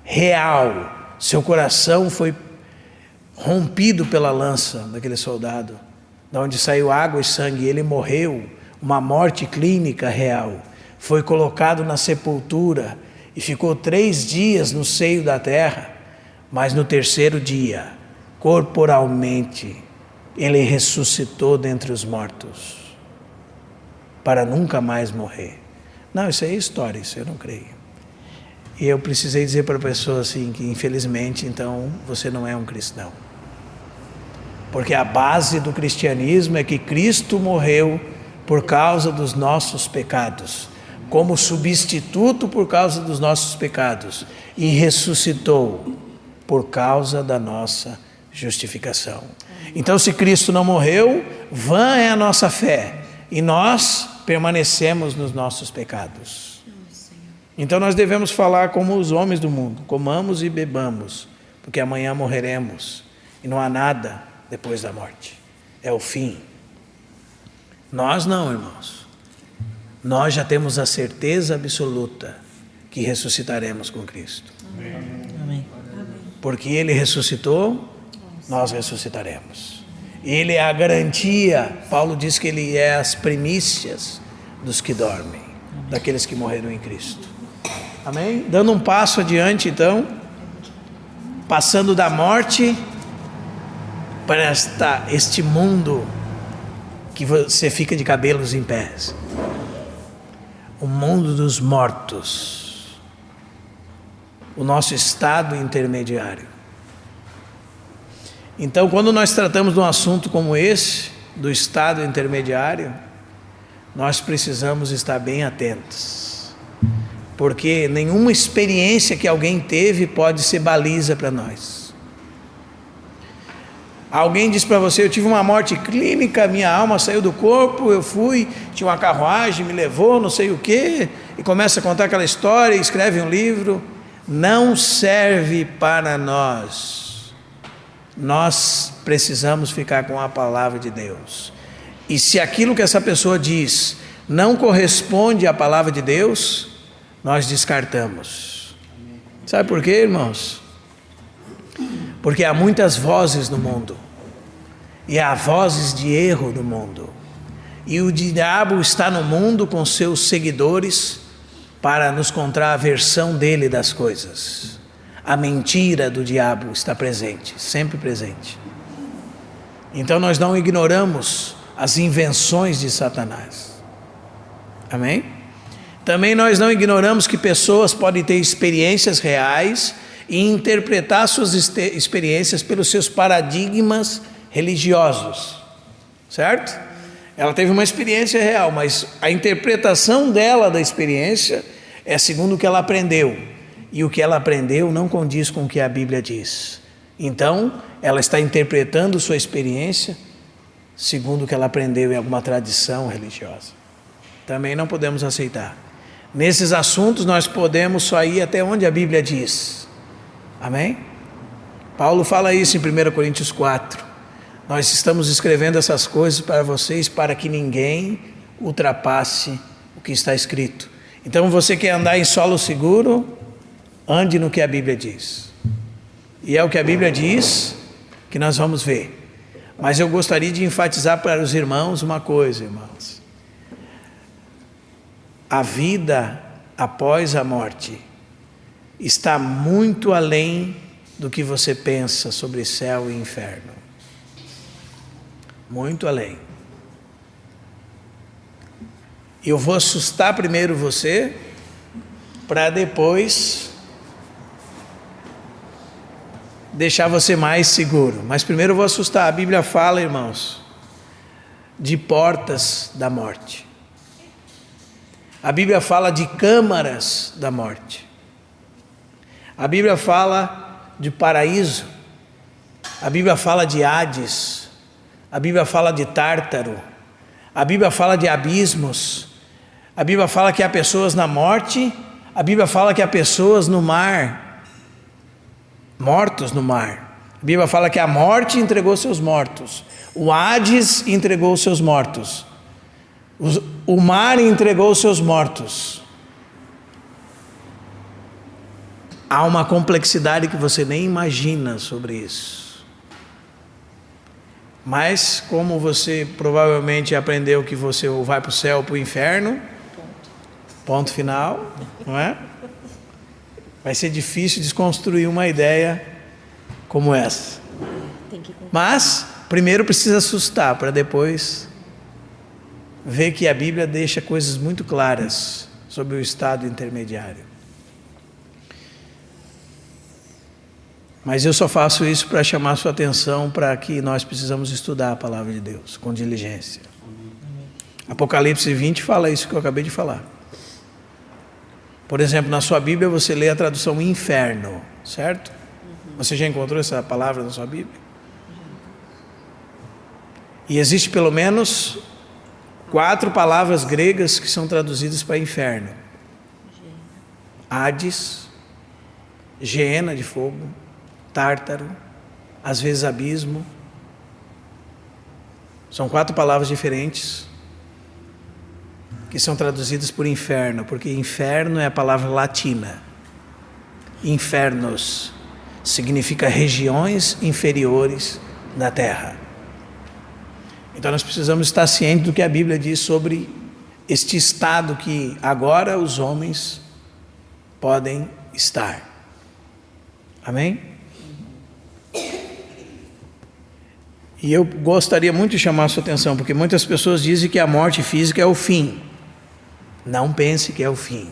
[SPEAKER 1] real, seu coração foi rompido pela lança daquele soldado, de onde saiu água e sangue, ele morreu, uma morte clínica real, foi colocado na sepultura e ficou 3 dias no seio da terra, mas no 3º dia, corporalmente, ele ressuscitou dentre os mortos, para nunca mais morrer. Não, isso aí é história, isso eu não creio. E eu precisei dizer para a pessoa assim, que infelizmente, então, você não é um cristão. Porque a base do cristianismo é que Cristo morreu por causa dos nossos pecados, como substituto por causa dos nossos pecados, e ressuscitou por causa da nossa justificação. Então, se Cristo não morreu, vã é a nossa fé, e nós permanecemos nos nossos pecados. Então nós devemos falar como os homens do mundo, comamos e bebamos, porque amanhã morreremos, e não há nada depois da morte, é o fim. Nós não, irmãos, nós já temos a certeza absoluta que ressuscitaremos com Cristo.
[SPEAKER 2] Amém.
[SPEAKER 1] Porque Ele ressuscitou, nós ressuscitaremos. Ele é a garantia, Paulo diz que Ele é as primícias dos que dormem, daqueles que morreram em Cristo. Amém? Dando um passo adiante então, passando da morte para este mundo que você fica de cabelos em pés. O mundo dos mortos. O nosso estado intermediário. Então, quando nós tratamos de um assunto como esse, do estado intermediário, nós precisamos estar bem atentos. Porque nenhuma experiência que alguém teve pode ser baliza para nós. Alguém diz para você, eu tive uma morte clínica, minha alma saiu do corpo, eu fui, tinha uma carruagem, me levou, não sei o quê, e começa a contar aquela história, e escreve um livro. Não serve para nós. Nós precisamos ficar com a palavra de Deus. E se aquilo que essa pessoa diz não corresponde à palavra de Deus, nós descartamos. Sabe por quê, irmãos? Porque há muitas vozes no mundo, e há vozes de erro no mundo, e o diabo está no mundo com seus seguidores para nos contar a versão dele das coisas. A mentira do diabo está presente, sempre presente. Então nós não ignoramos as invenções de Satanás. Amém? Também nós não ignoramos que pessoas podem ter experiências reais e interpretar suas experiências pelos seus paradigmas religiosos, certo? Ela teve uma experiência real, mas a interpretação dela da experiência é segundo o que ela aprendeu, e o que ela aprendeu não condiz com o que a Bíblia diz. Então, ela está interpretando sua experiência segundo o que ela aprendeu em alguma tradição religiosa. Também não podemos aceitar. Nesses assuntos nós podemos só ir até onde a Bíblia diz. Amém? Paulo fala isso em 1 Coríntios 4. Nós estamos escrevendo essas coisas para vocês, para que ninguém ultrapasse o que está escrito. Então você quer andar em solo seguro? Ande no que a Bíblia diz. E é o que a Bíblia diz que nós vamos ver. Mas eu gostaria de enfatizar para os irmãos uma coisa, irmãos. A vida após a morte está muito além do que você pensa sobre céu e inferno. Muito além. Eu vou assustar primeiro você, para depois deixar você mais seguro. Mas primeiro eu vou assustar. A Bíblia fala, irmãos, de portas da morte. A Bíblia fala de câmaras da morte. A Bíblia fala de paraíso. A Bíblia fala de Hades. A Bíblia fala de Tártaro. A Bíblia fala de abismos. A Bíblia fala que há pessoas na morte. A Bíblia fala que há pessoas no mar, mortos no mar. A Bíblia fala que a morte entregou seus mortos. O Hades entregou seus mortos. O mar entregou seus mortos. Há uma complexidade que você nem imagina sobre isso. Mas como você provavelmente aprendeu que você ou vai para o céu ou para o inferno, ponto final, não é? Vai ser difícil desconstruir uma ideia como essa. Mas primeiro precisa assustar, para depois ver que a Bíblia deixa coisas muito claras sobre o estado intermediário. Mas eu só faço isso para chamar a sua atenção para que nós precisamos estudar a palavra de Deus com diligência. Apocalipse 20 fala isso que eu acabei de falar. Por exemplo, na sua Bíblia você lê a tradução inferno, certo? Você já encontrou essa palavra na sua Bíblia? E existe pelo menos 4 palavras gregas que são traduzidas para inferno: Hades, Geena de fogo, Tártaro, às vezes abismo. São 4 palavras diferentes que são traduzidas por inferno, porque inferno é a palavra latina. Infernos significa regiões inferiores da terra. Então nós precisamos estar cientes do que a Bíblia diz sobre este estado que agora os homens podem estar. Amém? E eu gostaria muito de chamar a sua atenção, porque muitas pessoas dizem que a morte física é o fim. Não pense que é o fim.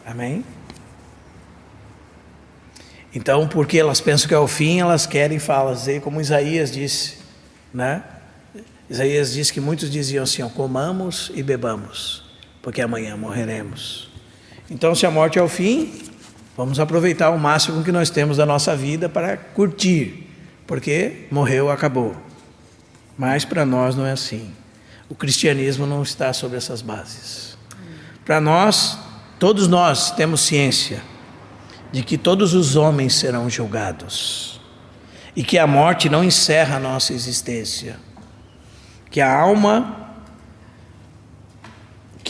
[SPEAKER 1] Amém? Então, porque elas pensam que é o fim, elas querem fazer como Isaías disse, né? Isaías disse que muitos diziam assim: comamos e bebamos, porque amanhã morreremos. Então, se a morte é o fim, vamos aproveitar o máximo que nós temos da nossa vida para curtir, porque morreu, acabou. Mas para nós não é assim. O cristianismo não está sobre essas bases. Para nós, todos nós temos ciência de que todos os homens serão julgados. e que a morte não encerra a nossa existência. Que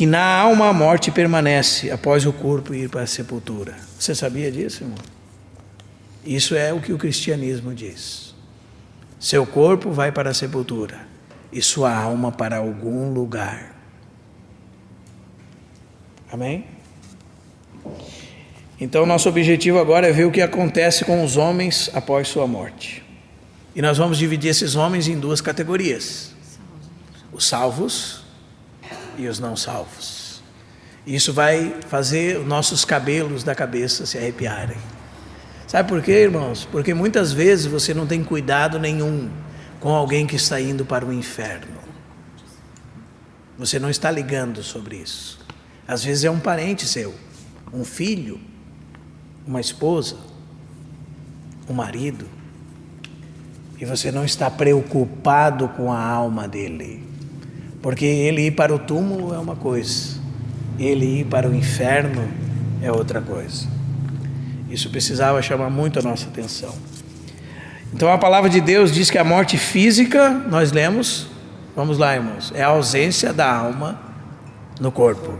[SPEAKER 1] na alma a morte permanece após o corpo ir para a sepultura. Você sabia disso, irmão? Isso é o que o cristianismo diz. Seu corpo vai para a sepultura e sua alma para algum lugar. Amém? Então nosso objetivo agora é ver o que acontece com os homens após sua morte. E nós vamos dividir esses homens em duas categorias: os salvos e os não salvos. Isso vai fazer os nossos cabelos da cabeça se arrepiarem. Sabe por quê, irmãos? Porque muitas vezes você não tem cuidado nenhum com alguém que está indo para o inferno. Você não está ligando sobre isso. Às vezes é um parente seu, um filho, uma esposa, um marido, e você não está preocupado com a alma dele. Porque ele ir para o túmulo é uma coisa, ele ir para o inferno é outra coisa. Isso precisava chamar muito a nossa atenção. Então a palavra de Deus diz que a morte física, nós lemos, vamos lá, irmãos, é a ausência da alma no corpo.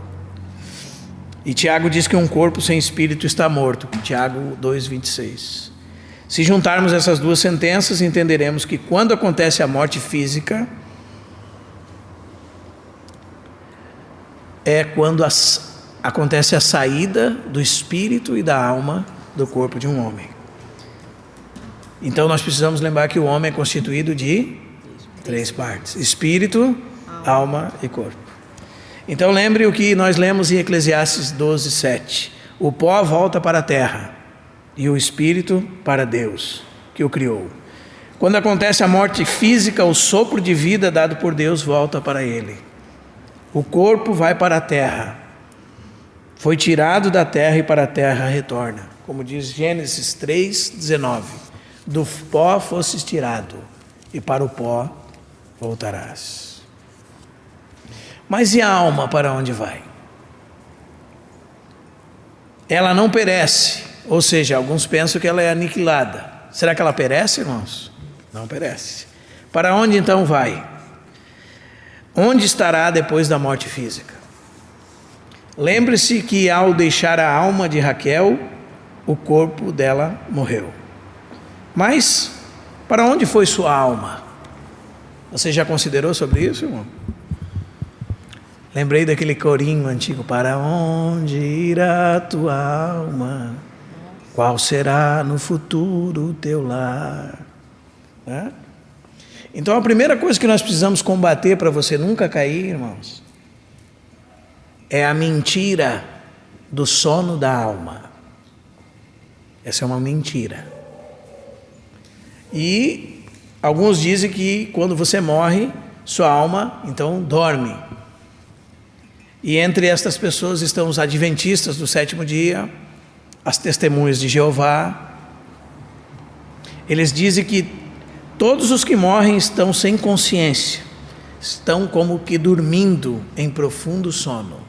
[SPEAKER 1] E Tiago diz que um corpo sem espírito está morto, Tiago 2,26. Se juntarmos essas duas sentenças, entenderemos que quando acontece a morte física, é quando acontece a saída do espírito e da alma do corpo de um homem. Então nós precisamos lembrar que o homem é constituído de 3 partes: espírito, alma e corpo. Então lembre o que nós lemos em Eclesiastes 12:7. O pó volta para a terra e o espírito para Deus, que o criou. Quando acontece a morte física, o sopro de vida dado por Deus volta para ele. O corpo vai para a terra. Foi tirado da terra e para a terra retorna. Como diz Gênesis 3:19. Do pó fostes tirado e para o pó voltarás. Mas e a alma, para onde vai? Ela não perece, ou seja, alguns pensam que ela é aniquilada. Será que ela perece, irmãos? Não perece. Para onde então vai? Onde estará depois da morte física? Lembre-se que ao deixar a alma de Raquel, o corpo dela morreu. Mas para onde foi sua alma? Você já considerou sobre isso, irmão? Lembrei daquele corinho antigo: para onde irá tua alma? Qual será no futuro o teu lar? Né? Então a primeira coisa que nós precisamos combater para você nunca cair, irmãos, é a mentira do sono da alma. Essa é uma mentira. E alguns dizem que quando você morre, sua alma então dorme. E entre estas pessoas estão os adventistas do 7º dia, as testemunhas de Jeová. Eles dizem que todos os que morrem estão sem consciência, estão como que dormindo em profundo sono,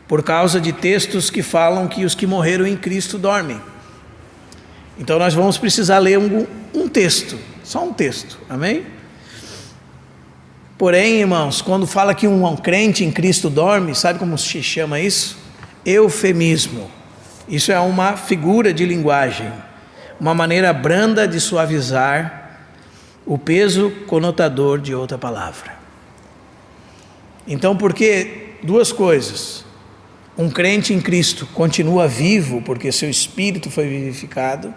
[SPEAKER 1] por causa de textos que falam que os que morreram em Cristo dormem. Então nós vamos precisar ler um texto, só um texto, amém? Porém, irmãos, quando fala que um crente em Cristo dorme, sabe como se chama isso? Eufemismo. Isso é uma figura de linguagem, uma maneira branda de suavizar o peso conotador de outra palavra. Então, porque duas coisas: um crente em Cristo continua vivo porque seu espírito foi vivificado,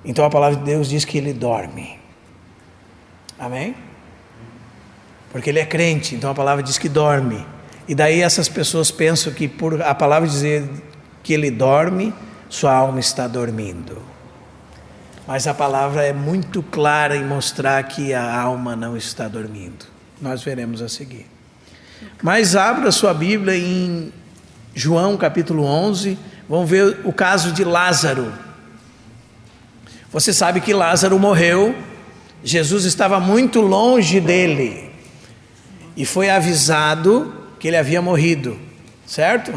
[SPEAKER 1] então a palavra de Deus diz que ele dorme. Amém? Porque ele é crente, então a palavra diz que dorme. E daí essas pessoas pensam que por a palavra dizer que ele dorme, sua alma está dormindo. Mas a palavra é muito clara em mostrar que a alma não está dormindo. Nós veremos a seguir. Mas abra sua Bíblia em João capítulo 11, vamos ver o caso de Lázaro. Você sabe que Lázaro morreu, Jesus estava muito longe dele e foi avisado que ele havia morrido, certo?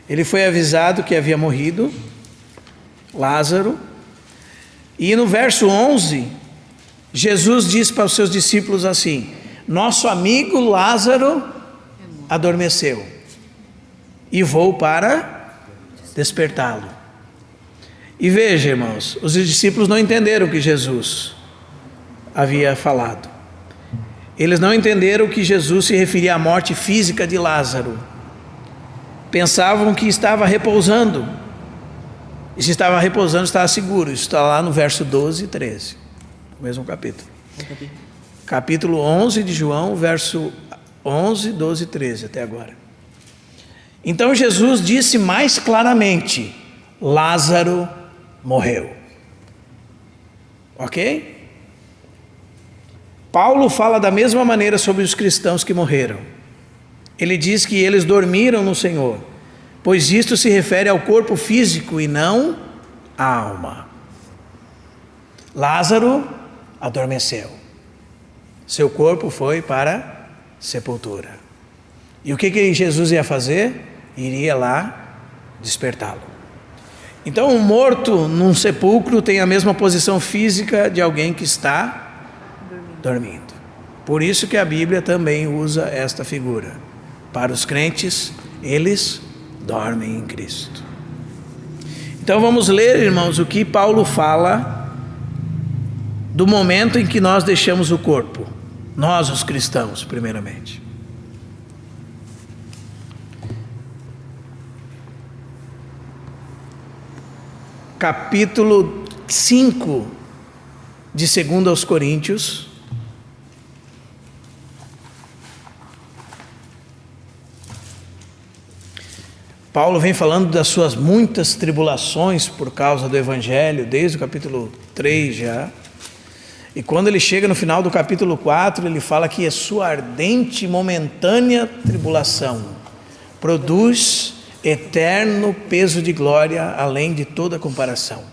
[SPEAKER 1] Ele foi avisado que havia morrido Lázaro. E no verso 11, Jesus diz para os seus discípulos assim: nosso amigo Lázaro adormeceu e vou para despertá-lo. E veja, irmãos, os discípulos não entenderam o que Jesus havia falado. Eles não entenderam que Jesus se referia à morte física de Lázaro. Pensavam que estava repousando. E se estava repousando, estava seguro. Isso está lá no verso 12 e 13. O mesmo capítulo. Capítulo 11 de João, verso 11, 12 e 13 até agora. Então Jesus disse mais claramente: Lázaro morreu. Ok? Paulo fala da mesma maneira sobre os cristãos que morreram. Ele diz que eles dormiram no Senhor, pois isto se refere ao corpo físico e não à alma. Lázaro adormeceu. Seu corpo foi para a sepultura. E o que Jesus ia fazer? Iria lá despertá-lo. Então, um morto num sepulcro tem a mesma posição física de alguém que está dormindo. Por isso que a Bíblia também usa esta figura. Para os crentes, eles dormem em Cristo. Então vamos ler, irmãos, o que Paulo fala do momento em que nós deixamos o corpo. Nós, os cristãos, primeiramente. Capítulo 5 de 2 aos Coríntios. Paulo vem falando das suas muitas tribulações por causa do Evangelho, desde o capítulo 3 já. E quando ele chega no final do capítulo 4, ele fala que a sua ardente e momentânea tribulação produz eterno peso de glória, além de toda comparação.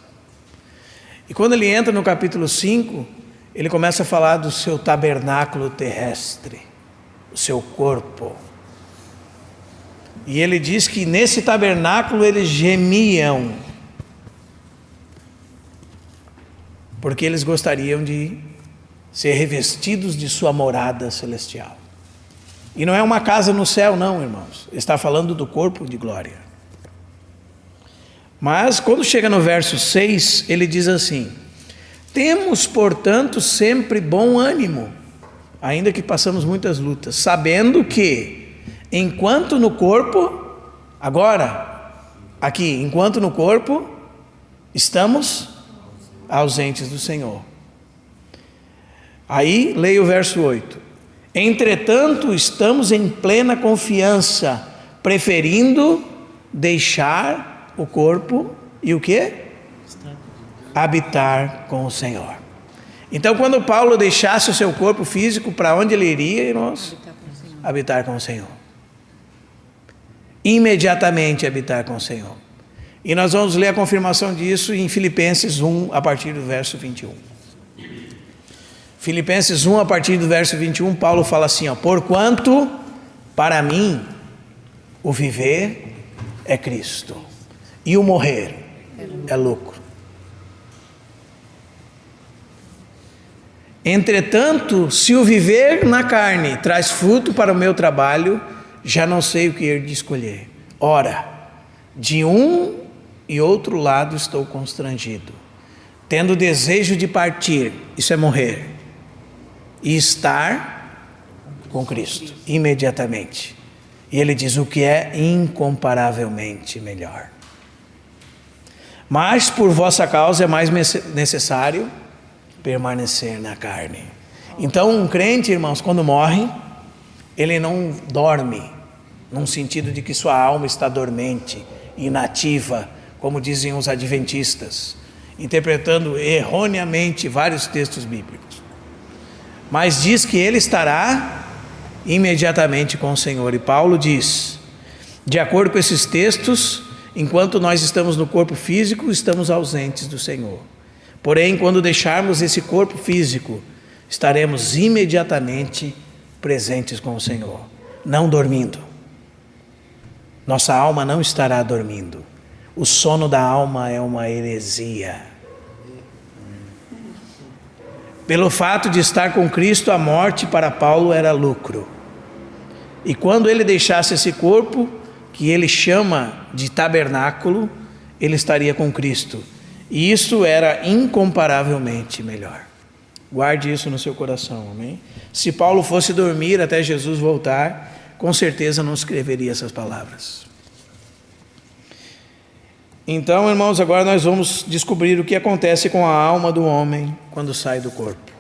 [SPEAKER 1] E quando ele entra no capítulo 5, ele começa a falar do seu tabernáculo terrestre, o seu corpo. E ele diz que nesse tabernáculo eles gemiam, porque eles gostariam de ser revestidos de sua morada celestial. E não é uma casa no céu não, irmãos. Ele está falando do corpo de glória. Mas quando chega no verso 6, ele diz assim: temos, portanto, sempre bom ânimo, ainda que passamos muitas lutas, sabendo que enquanto no corpo, agora, aqui, enquanto no corpo, estamos ausentes do Senhor. Aí, leia o verso 8. Entretanto, estamos em plena confiança, preferindo deixar o corpo e o quê? Habitar com o Senhor. Então, quando Paulo deixasse o seu corpo físico, para onde ele iria, irmãos? Habitar com o Senhor. Imediatamente habitar com o Senhor. E nós vamos ler a confirmação disso em Filipenses 1, a partir do verso 21. Filipenses 1, a partir do verso 21, Paulo fala assim: ó, porquanto para mim o viver é Cristo e o morrer é lucro. Entretanto, se o viver na carne traz fruto para o meu trabalho, já não sei o que hei de escolher. Ora, de um e outro lado estou constrangido, tendo desejo de partir, isso é morrer, e estar com Cristo, imediatamente. E ele diz: o que é incomparavelmente melhor. Mas por vossa causa é mais necessário permanecer na carne. Então um crente, irmãos, quando morre, ele não dorme, num sentido de que sua alma está dormente, inativa, como dizem os adventistas, interpretando erroneamente vários textos bíblicos. Mas diz que ele estará imediatamente com o Senhor. E Paulo diz, de acordo com esses textos, enquanto nós estamos no corpo físico, estamos ausentes do Senhor. Porém, quando deixarmos esse corpo físico, estaremos imediatamente presentes com o Senhor, não dormindo. Nossa alma não estará dormindo. O sono da alma é uma heresia. Pelo fato de estar com Cristo, a morte para Paulo era lucro. E quando ele deixasse esse corpo, que ele chama de tabernáculo, ele estaria com Cristo. E isso era incomparavelmente melhor. Guarde isso no seu coração, amém? Se Paulo fosse dormir até Jesus voltar, com certeza não escreveria essas palavras. Então, irmãos, agora nós vamos descobrir o que acontece com a alma do homem quando sai do corpo.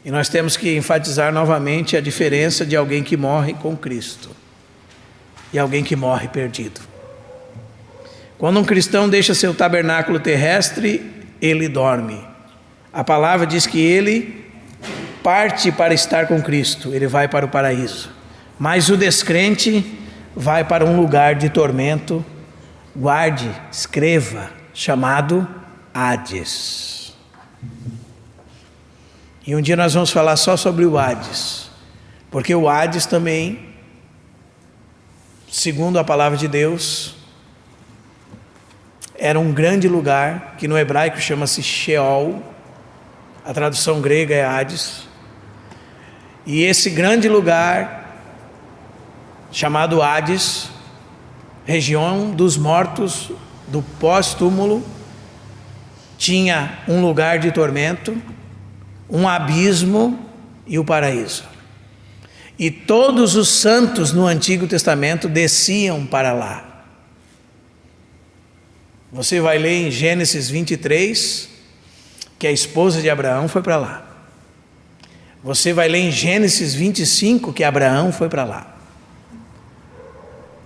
[SPEAKER 1] E nós temos que enfatizar novamente a diferença de alguém que morre com Cristo e alguém que morre perdido. Quando um cristão deixa seu tabernáculo terrestre, ele dorme. A palavra diz que ele parte para estar com Cristo, ele vai para o paraíso. Mas o descrente vai para um lugar de tormento, guarde, escreva, chamado Hades. E um dia nós vamos falar só sobre o Hades, porque o Hades também, segundo a palavra de Deus, era um grande lugar, que no hebraico chama-se Sheol, a tradução grega é Hades, e esse grande lugar, chamado Hades, região dos mortos, do pós-túmulo, tinha um lugar de tormento, um abismo e o paraíso. E todos os santos no Antigo Testamento desciam para lá. Você vai ler em Gênesis 23, que a esposa de Abraão foi para lá. Você vai ler em Gênesis 25, que Abraão foi para lá.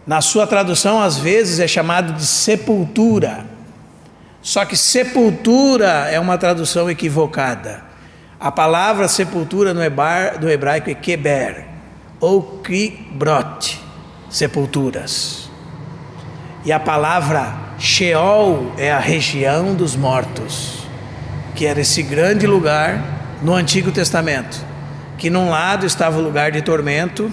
[SPEAKER 1] Na sua tradução, às vezes, é chamado de sepultura. Só que sepultura é uma tradução equivocada. A palavra sepultura no hebraico é keber, ou kibrot, sepulturas. E a palavra Sheol é a região dos mortos, que era esse grande lugar no Antigo Testamento, que num lado estava o lugar de tormento,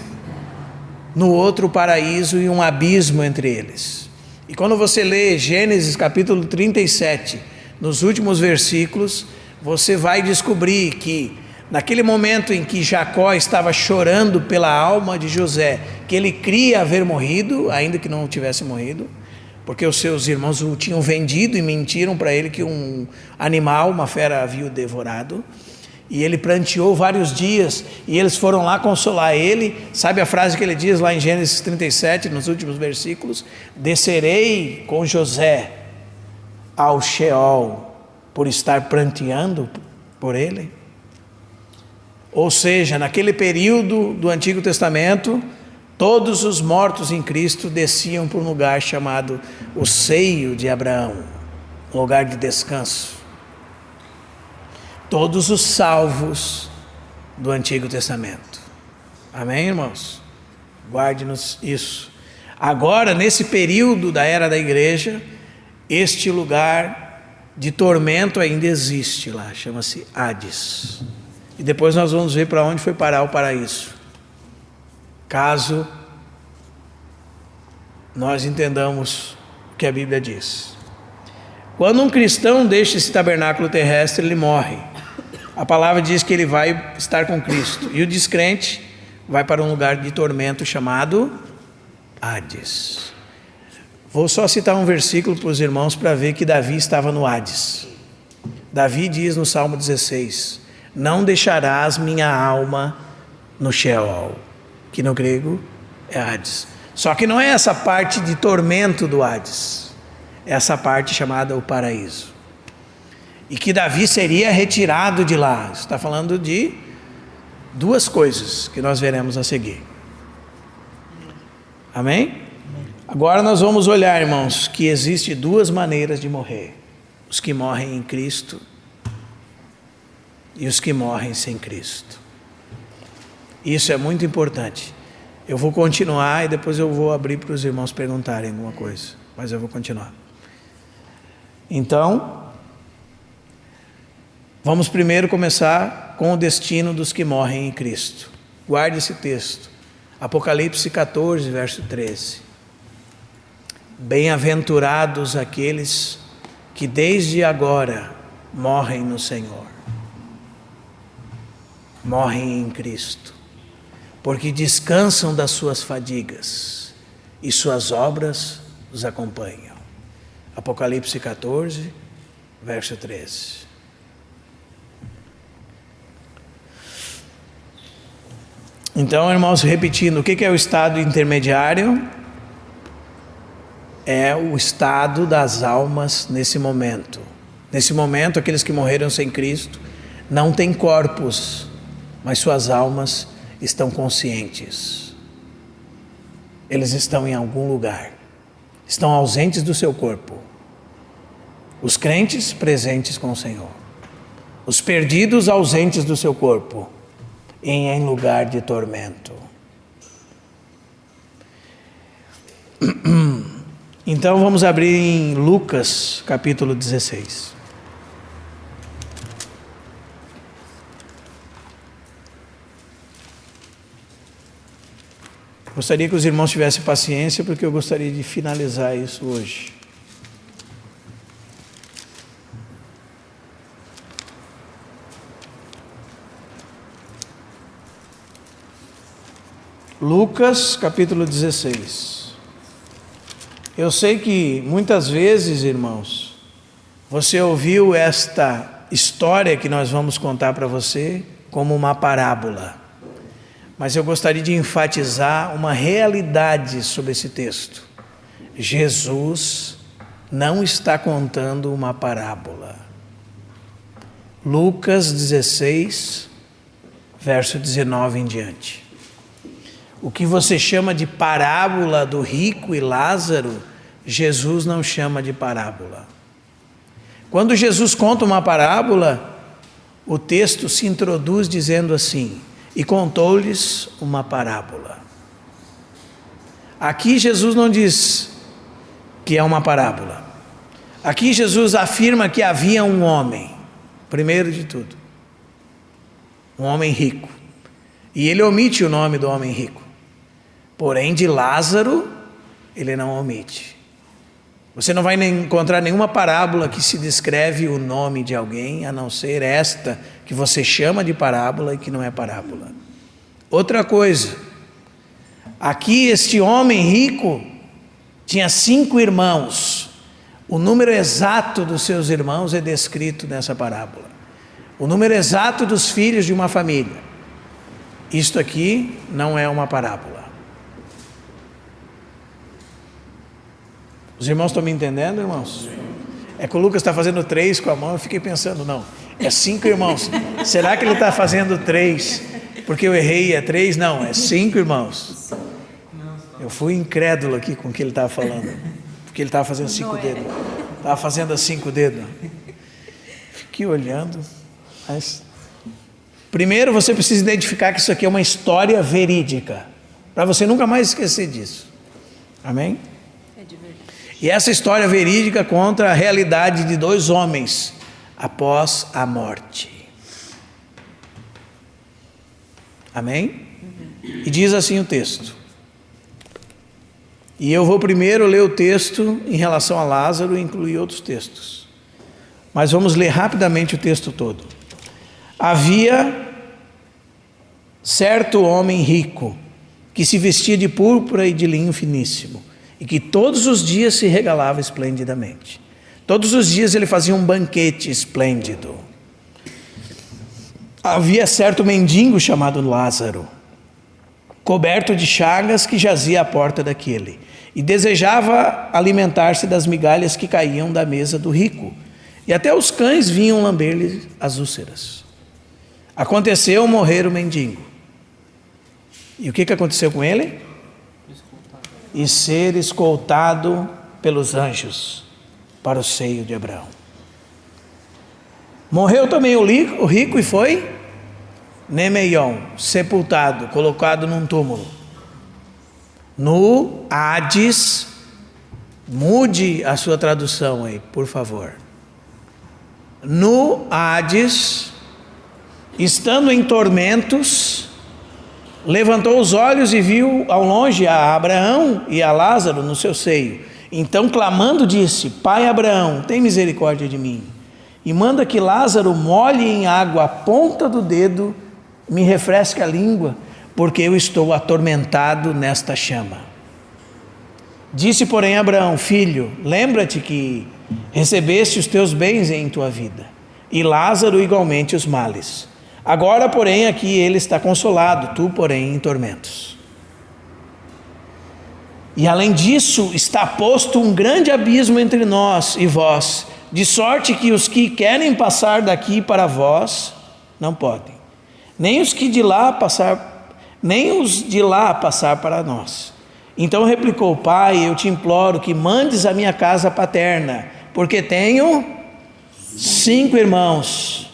[SPEAKER 1] no outro o paraíso e um abismo entre eles. E quando você lê Gênesis capítulo 37, nos últimos versículos, você vai descobrir que naquele momento em que Jacó estava chorando pela alma de José, que ele cria haver morrido, ainda que não tivesse morrido, porque os seus irmãos o tinham vendido e mentiram para ele que um animal, uma fera, havia o devorado. E ele pranteou vários dias, e eles foram lá consolar ele. Sabe a frase que ele diz lá em Gênesis 37, nos últimos versículos? Descerei com José ao Sheol, por estar pranteando por ele. Ou seja, naquele período do Antigo Testamento, todos os mortos em Cristo desciam para um lugar chamado o seio de Abraão, um lugar de descanso. Todos os salvos do Antigo Testamento. Amém, irmãos? Guarde-nos isso. Agora, nesse período da era da igreja, este lugar de tormento ainda existe lá, chama-se Hades. E depois nós vamos ver para onde foi parar o paraíso, caso nós entendamos o que a Bíblia diz. Quando um cristão deixa esse tabernáculo terrestre, ele morre. A palavra diz que ele vai estar com Cristo. E o descrente vai para um lugar de tormento chamado Hades. Vou só citar um versículo para os irmãos para ver que Davi estava no Hades. Davi diz no Salmo 16: não deixarás minha alma no Sheol, que no grego é Hades. Só que não é essa parte de tormento do Hades, é essa parte chamada o paraíso. E que Davi seria retirado de lá. Está falando de duas coisas que nós veremos a seguir. Amém? Agora nós vamos olhar, irmãos, que existe duas maneiras de morrer: os que morrem em Cristo e os que morrem sem Cristo. Isso é muito importante. Eu vou continuar e depois eu vou abrir para os irmãos perguntarem alguma coisa, mas eu vou continuar. Então, vamos primeiro começar com o destino dos que morrem em Cristo. Guarde esse texto, Apocalipse 14, verso 13. bem-aventurados aqueles que desde agora morrem no Senhor, morrem em Cristo, porque descansam das suas fadigas e suas obras os acompanham. Apocalipse 14, verso 13. Então, irmãos, repetindo, o que é o estado intermediário? É o estado das almas nesse momento. Nesse momento, aqueles que morreram sem Cristo não têm corpos, mas suas almas estão conscientes. Eles estão em algum lugar, estão ausentes do seu corpo. Os crentes presentes com o Senhor, os perdidos ausentes do seu corpo, em lugar de tormento. Então vamos abrir em Lucas capítulo 16. Gostaria que os irmãos tivessem paciência, porque eu gostaria de finalizar isso hoje. Lucas capítulo 16. Eu sei que muitas vezes, irmãos, você ouviu esta história que nós vamos contar para você como uma parábola, mas eu gostaria de enfatizar uma realidade sobre esse texto. Jesus não está contando uma parábola. Lucas 16, verso 19 em diante. O que você chama de parábola do rico e Lázaro, Jesus não chama de parábola. Quando Jesus conta uma parábola, o texto se introduz dizendo assim: e contou-lhes uma parábola. Aqui Jesus não diz que é uma parábola. Aqui Jesus afirma que havia um homem, primeiro de tudo, um homem rico. E ele omite o nome do homem rico. Porém, de Lázaro, ele não omite. Você não vai encontrar nenhuma parábola que se descreve o nome de alguém, a não ser esta que você chama de parábola e que não é parábola. Outra coisa, aqui este homem rico tinha 5 irmãos. O número exato dos seus irmãos é descrito nessa parábola. O número exato dos filhos de uma família. Isto aqui não é uma parábola. Os irmãos estão me entendendo, irmãos? É que o Lucas está fazendo 3 com a mão, eu fiquei pensando, não, é 5 irmãos. Será que ele está fazendo 3 porque eu errei, é 3? Não, é 5 irmãos. Eu fui incrédulo aqui com o que ele estava falando, porque ele estava fazendo 5 dedos. Estava fazendo 5 dedos. Fiquei olhando, mas... Primeiro você precisa identificar que isso aqui é uma história verídica, para você nunca mais esquecer disso. Amém? E essa história verídica conta a realidade de 2 homens após a morte. Amém? E diz assim o texto. E eu vou primeiro ler o texto em relação a Lázaro e incluir outros textos. Mas vamos ler rapidamente o texto todo. Havia certo homem rico, que se vestia de púrpura e de linho finíssimo, e que todos os dias se regalava esplendidamente. Todos os dias ele fazia um banquete esplêndido. Havia certo mendigo chamado Lázaro, coberto de chagas, que jazia à porta daquele, e desejava alimentar-se das migalhas que caíam da mesa do rico, e até os cães vinham lamber-lhe as úlceras. Aconteceu morrer o mendigo. E o que aconteceu com ele? E ser escoltado pelos anjos para o seio de Abraão. Morreu também o rico e foi Nemeion, sepultado, colocado num túmulo. No Hades, mude a sua tradução aí, por favor. No Hades, estando em tormentos, levantou os olhos e viu ao longe a Abraão e a Lázaro no seu seio. Então, clamando, disse: Pai Abraão, tem misericórdia de mim, e manda que Lázaro molhe em água a ponta do dedo, me refresque a língua, porque eu estou atormentado nesta chama. Disse, porém, Abraão: Filho, lembra-te que recebeste os teus bens em tua vida, e Lázaro igualmente os males. Agora, porém, aqui ele está consolado, tu, porém, em tormentos. E além disso, está posto um grande abismo entre nós e vós, de sorte que os que querem passar daqui para vós não podem, nem os de lá passar para nós. Então replicou: Pai, eu te imploro que mandes a minha casa paterna, porque tenho 5 irmãos,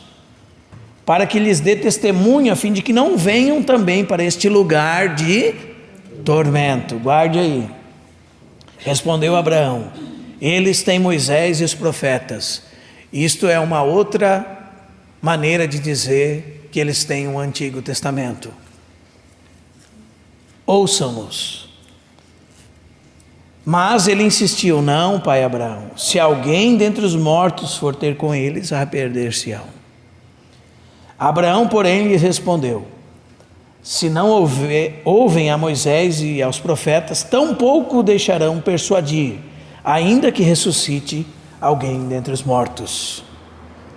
[SPEAKER 1] para que lhes dê testemunho, a fim de que não venham também para este lugar de tormento. Guarde aí. Respondeu Abraão: eles têm Moisés e os profetas. Isto é uma outra maneira de dizer que eles têm um Antigo Testamento. Ouçam-nos. Mas ele insistiu: não, pai Abraão, se alguém dentre os mortos for ter com eles, a perder-se-ão. Abraão, porém, lhes respondeu: se não ouvem a Moisés e aos profetas, tampouco o deixarão persuadir, ainda que ressuscite alguém dentre os mortos.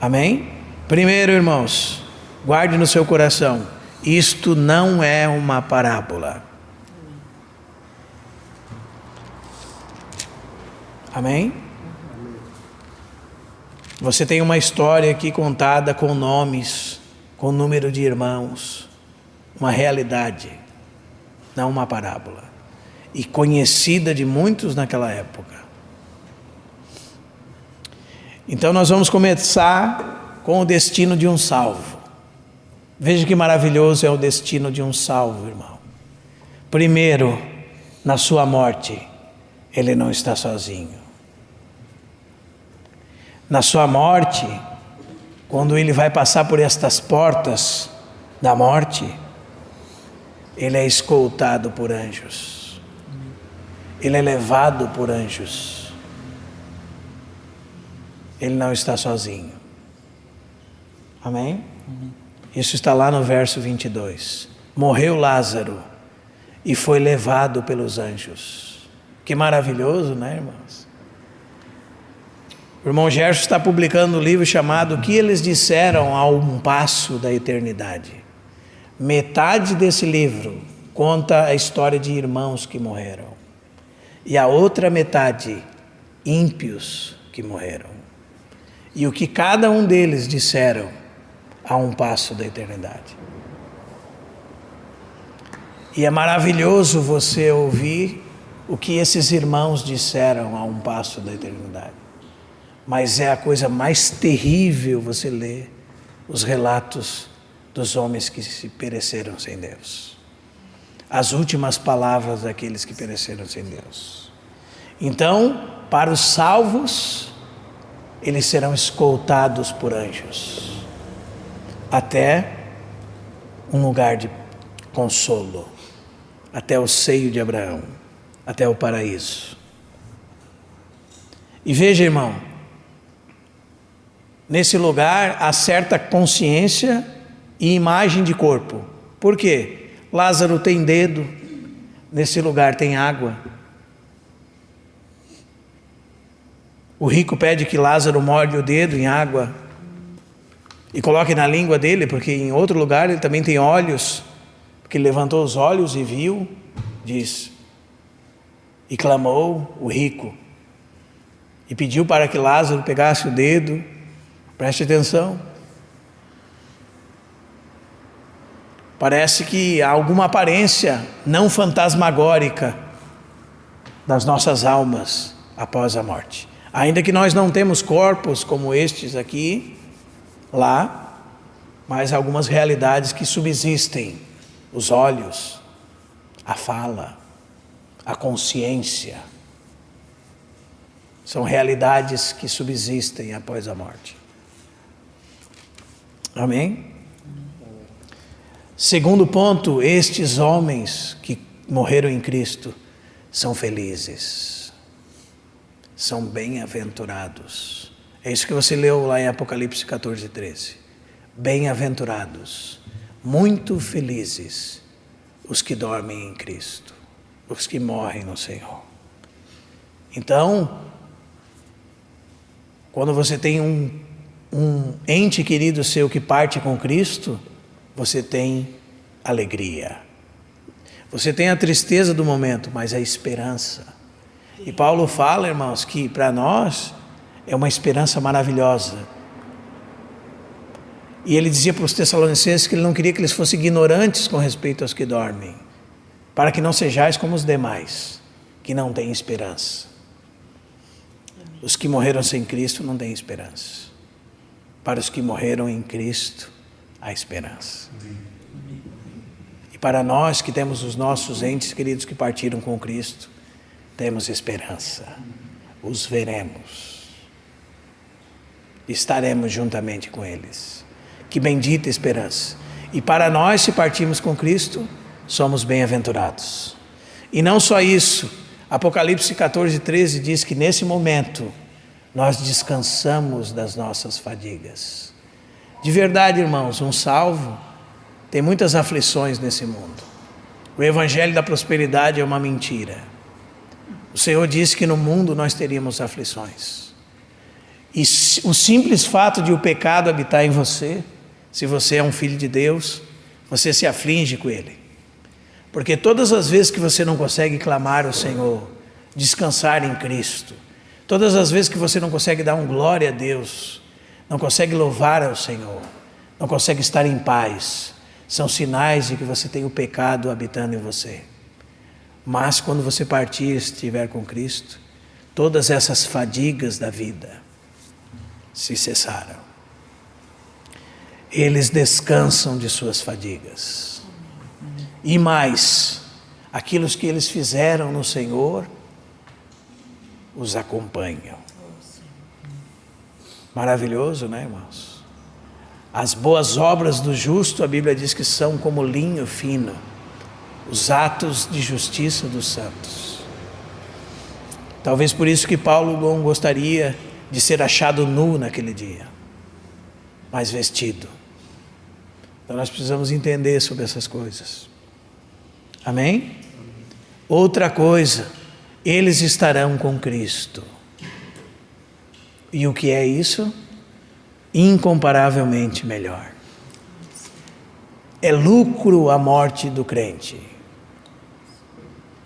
[SPEAKER 1] Amém? Primeiro, irmãos, guarde no seu coração, isto não é uma parábola. Amém? Você tem uma história aqui contada com nomes, com número de irmãos, uma realidade, não uma parábola, e conhecida de muitos naquela época. Então nós vamos começar com o destino de um salvo. Veja que maravilhoso é o destino de um salvo, irmão. Primeiro, na sua morte, ele não está sozinho. Na sua morte, quando ele vai passar por estas portas da morte, ele é escoltado por anjos. Ele é levado por anjos. Ele não está sozinho. Amém? Isso está lá no verso 22. Morreu Lázaro e foi levado pelos anjos. Que maravilhoso, né, irmãos? O irmão Gerson está publicando um livro chamado O que eles disseram a um passo da eternidade. Metade desse livro conta a história de irmãos que morreram. E a outra metade, ímpios que morreram. E o que cada um deles disseram a um passo da eternidade. E é maravilhoso você ouvir o que esses irmãos disseram a um passo da eternidade. Mas é a coisa mais terrível você ler os relatos dos homens que se pereceram sem Deus. As últimas palavras daqueles que pereceram sem Deus. Então, para os salvos, eles serão escoltados por anjos até um lugar de consolo, até o seio de Abraão, até o paraíso. E veja, irmão, nesse lugar há certa consciência e imagem de corpo. Por quê? Lázaro tem dedo, nesse lugar tem água. O rico pede que Lázaro molhe o dedo em água e coloque na língua dele, porque em outro lugar ele também tem olhos, porque ele levantou os olhos e viu, diz, e clamou o rico, e pediu para que Lázaro pegasse o dedo. Preste atenção. Parece que há alguma aparência não fantasmagórica das nossas almas após a morte. Ainda que nós não temos corpos como estes aqui, lá, mas algumas realidades que subsistem. Os olhos, a fala, a consciência. São realidades que subsistem após a morte. Amém? Segundo ponto, estes homens que morreram em Cristo são felizes. são bem-aventurados. É isso que você leu lá em Apocalipse 14, 13. Bem-aventurados, muito felizes os que dormem em Cristo, os que morrem no Senhor. Então, quando você tem um ente querido seu que parte com Cristo, você tem alegria. Você tem a tristeza do momento, mas a esperança. E Paulo fala, irmãos, que para nós é uma esperança maravilhosa. E ele dizia para os Tessalonicenses que ele não queria que eles fossem ignorantes com respeito aos que dormem, para que não sejais como os demais, que não têm esperança. Os que morreram sem Cristo não têm esperança. Para os que morreram em Cristo, há esperança. E para nós que temos os nossos entes queridos que partiram com Cristo, temos esperança. Os veremos. Estaremos juntamente com eles. Que bendita esperança. E para nós, se partirmos com Cristo, somos bem-aventurados. E não só isso, Apocalipse 14, 13 diz que nesse momento nós descansamos das nossas fadigas. De verdade, irmãos, um salvo tem muitas aflições nesse mundo. O evangelho da prosperidade é uma mentira. O Senhor disse que no mundo nós teríamos aflições. E o simples fato de o pecado habitar em você, se você é um filho de Deus, você se aflige com ele. Porque todas as vezes que você não consegue clamar ao Senhor, descansar em Cristo, todas as vezes que você não consegue dar glória a Deus, não consegue louvar ao Senhor, não consegue estar em paz, são sinais de que você tem o pecado habitando em você. Mas quando você partir e estiver com Cristo, todas essas fadigas da vida se cessaram. Eles descansam de suas fadigas. E mais, aquilo que eles fizeram no Senhor, os acompanham. Maravilhoso, né, irmãos? As boas obras do justo, a Bíblia diz que são como linho fino, os atos de justiça dos santos. Talvez por isso que Paulo não gostaria de ser achado nu naquele dia, mas vestido. Então nós precisamos entender sobre essas coisas. Amém? Outra coisa, eles estarão com Cristo. E o que é isso? Incomparavelmente melhor. É lucro a morte do crente.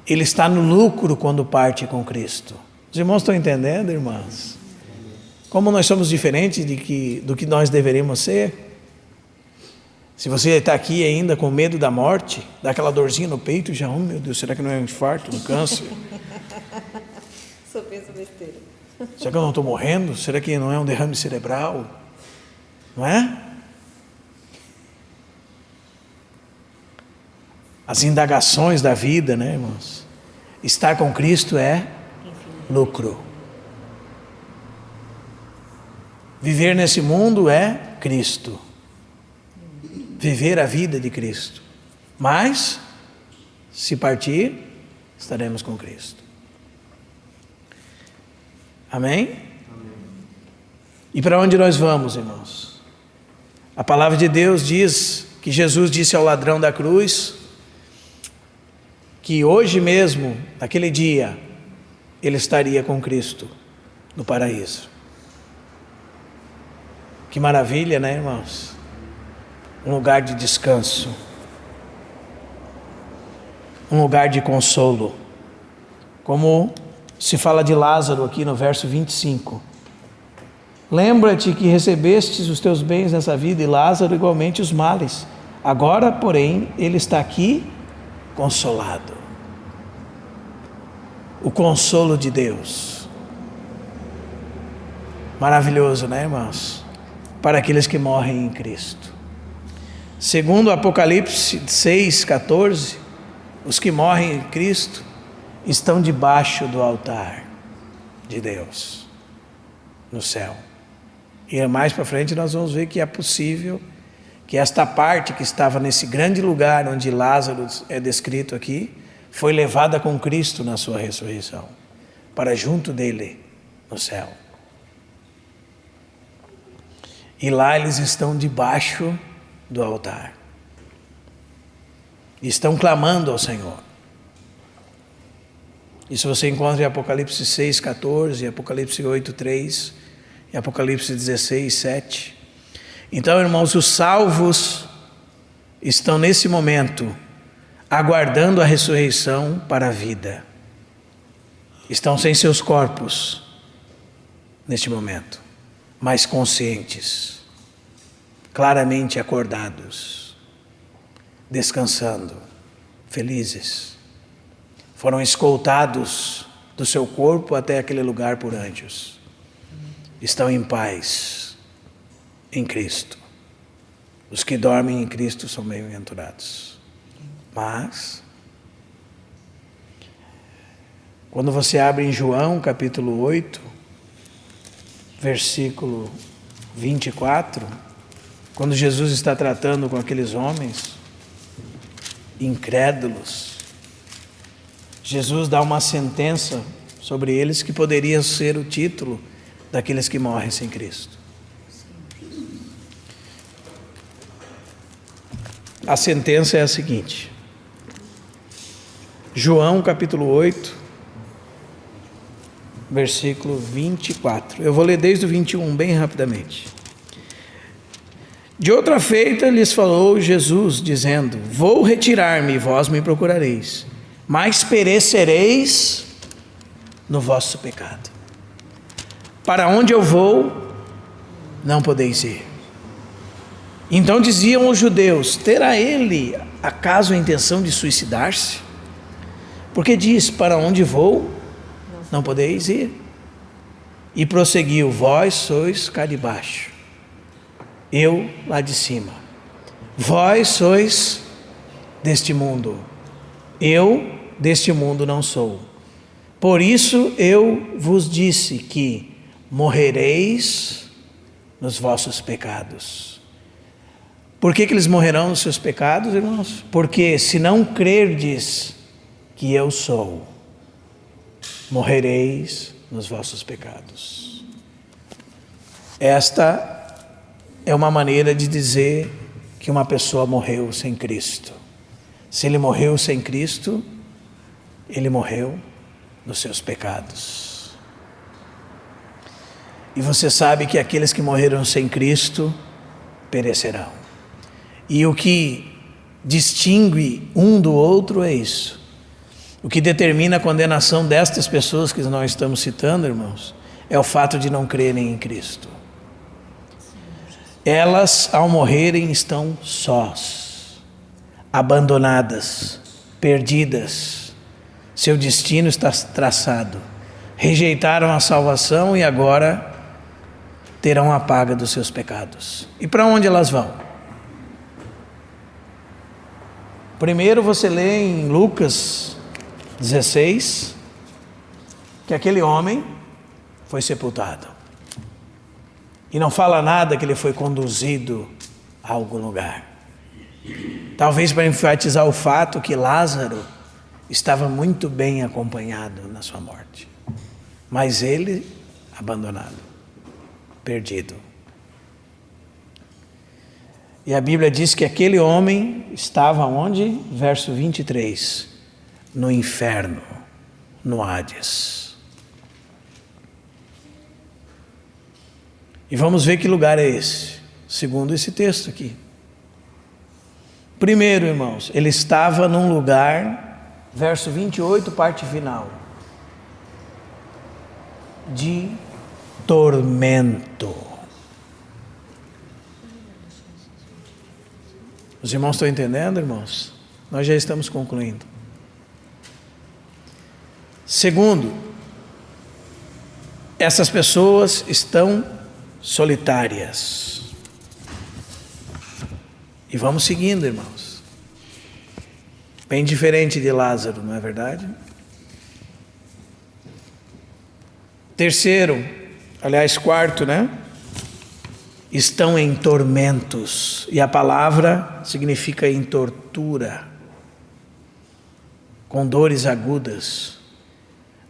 [SPEAKER 1] Ele está no lucro quando parte com Cristo. Os irmãos estão entendendo, irmãos? Como nós somos diferentes do que nós deveríamos ser? Se você está aqui ainda com medo da morte, dá aquela dorzinha no peito e já, oh meu Deus, será que não é um infarto, um câncer?
[SPEAKER 3] Só pensa besteira.
[SPEAKER 1] Será que eu não estou morrendo? Será que não é um derrame cerebral? Não é? As indagações da vida, né, irmãos? Estar com Cristo é lucro. Viver nesse mundo é Cristo. Viver a vida de Cristo. Mas, se partir, estaremos com Cristo. Amém? E para onde nós vamos, irmãos? A palavra de Deus diz que Jesus disse ao ladrão da cruz que hoje mesmo, naquele dia, ele estaria com Cristo no paraíso. Que maravilha, né, irmãos? Um lugar de descanso, um lugar de consolo, como se fala de Lázaro aqui no verso 25. Lembra-te que recebestes os teus bens nessa vida e Lázaro igualmente os males. Agora, porém, ele está aqui consolado. O consolo de Deus. Maravilhoso, né, irmãos? Para aqueles que morrem em Cristo. Segundo Apocalipse 6,14, os que morrem em Cristo estão debaixo do altar de Deus, no céu. E mais para frente nós vamos ver que é possível que esta parte que estava nesse grande lugar onde Lázaro é descrito aqui, foi levada com Cristo na sua ressurreição, para junto dele no céu. E lá eles estão debaixo do altar. Estão clamando ao Senhor. Isso você encontra em Apocalipse 6, 14, Apocalipse 8, 3 e Apocalipse 16, 7. Então, irmãos, os salvos estão nesse momento aguardando a ressurreição para a vida. Estão sem seus corpos neste momento, mas conscientes, claramente acordados, descansando, felizes. Foram escoltados do seu corpo até aquele lugar por anjos. Estão em paz em Cristo. Os que dormem em Cristo são bem-aventurados. Mas, quando você abre em João capítulo 8, versículo 24, quando Jesus está tratando com aqueles homens incrédulos, Jesus dá uma sentença sobre eles que poderia ser o título daqueles que morrem sem Cristo. A sentença é a seguinte: João capítulo 8, versículo 24. Eu vou ler desde o 21 bem rapidamente. De outra feita lhes falou Jesus, dizendo: vou retirar-me e vós me procurareis, mas perecereis no vosso pecado. Para onde eu vou, não podeis ir. Então diziam os judeus: terá ele acaso a intenção de suicidar-se? Porque diz: para onde vou, não podeis ir. E prosseguiu: vós sois cá de baixo, eu lá de cima. Vós sois deste mundo, eu deste mundo não sou. Por isso eu vos disse que morrereis nos vossos pecados. Por que eles morrerão nos seus pecados, irmãos? Porque se não crerdes que eu sou, morrereis nos vossos pecados. Esta é uma maneira de dizer que uma pessoa morreu sem Cristo. Se ele morreu sem Cristo, ele morreu nos seus pecados. E você sabe que aqueles que morreram sem Cristo perecerão. E o que distingue um do outro é isso. O que determina a condenação destas pessoas que nós estamos citando, irmãos, é o fato de não crerem em Cristo. Elas, ao morrerem, estão sós, abandonadas, perdidas. Seu destino está traçado. Rejeitaram a salvação e agora terão a paga dos seus pecados. E para onde elas vão? Primeiro você lê em Lucas 16, que aquele homem foi sepultado. E não fala nada que ele foi conduzido a algum lugar. Talvez para enfatizar o fato que Lázaro estava muito bem acompanhado na sua morte. Mas ele, abandonado, perdido. E a Bíblia diz que aquele homem estava onde? Verso 23. No inferno, no Hades. E vamos ver que lugar é esse, segundo esse texto aqui. Primeiro, irmãos, ele estava num lugar, verso 28, parte final, de tormento. Os irmãos estão entendendo, irmãos? Nós já estamos concluindo. Segundo, essas pessoas estão solitárias. E vamos seguindo, irmãos. Bem diferente de Lázaro, não é verdade? Terceiro, aliás, quarto, né? Estão em tormentos. E a palavra significa em tortura. Com dores agudas.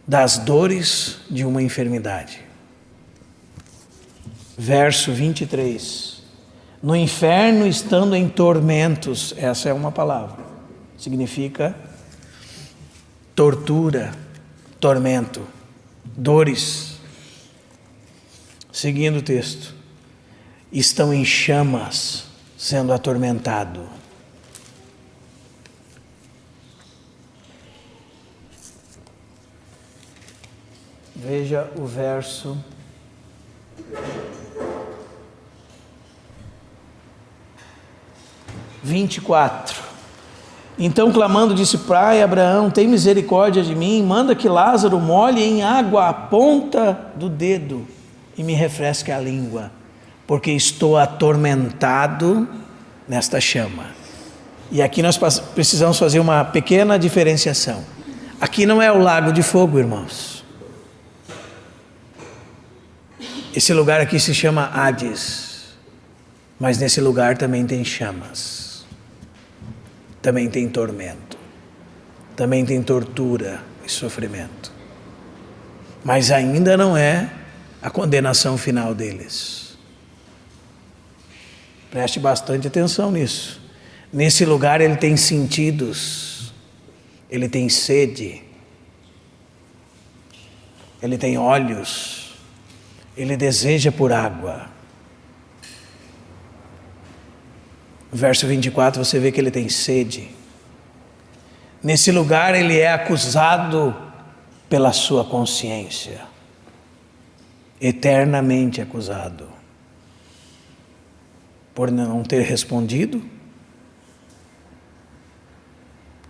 [SPEAKER 1] Das dores de uma enfermidade. verso 23. No inferno estando em tormentos, essa é uma palavra, significa tortura, tormento, dores. Seguindo o texto, estão em chamas, sendo atormentado. Veja o verso 24. Então clamando disse: Pai Abraão, tem misericórdia de mim, manda que Lázaro molhe em água a ponta do dedo e me refresque a língua, porque estou atormentado nesta chama. E aqui nós precisamos fazer uma pequena diferenciação. Aqui não é o lago de fogo, irmãos. Esse lugar aqui se chama Hades, mas nesse lugar também tem chamas, também tem tormento, também tem tortura e sofrimento, mas ainda não é a condenação final deles. Preste bastante atenção nisso. Nesse lugar ele tem sentidos, ele tem sede, ele tem olhos, ele deseja por água. No verso 24 você vê que ele tem sede. Nesse lugar ele é acusado pela sua consciência, eternamente acusado, por não ter respondido.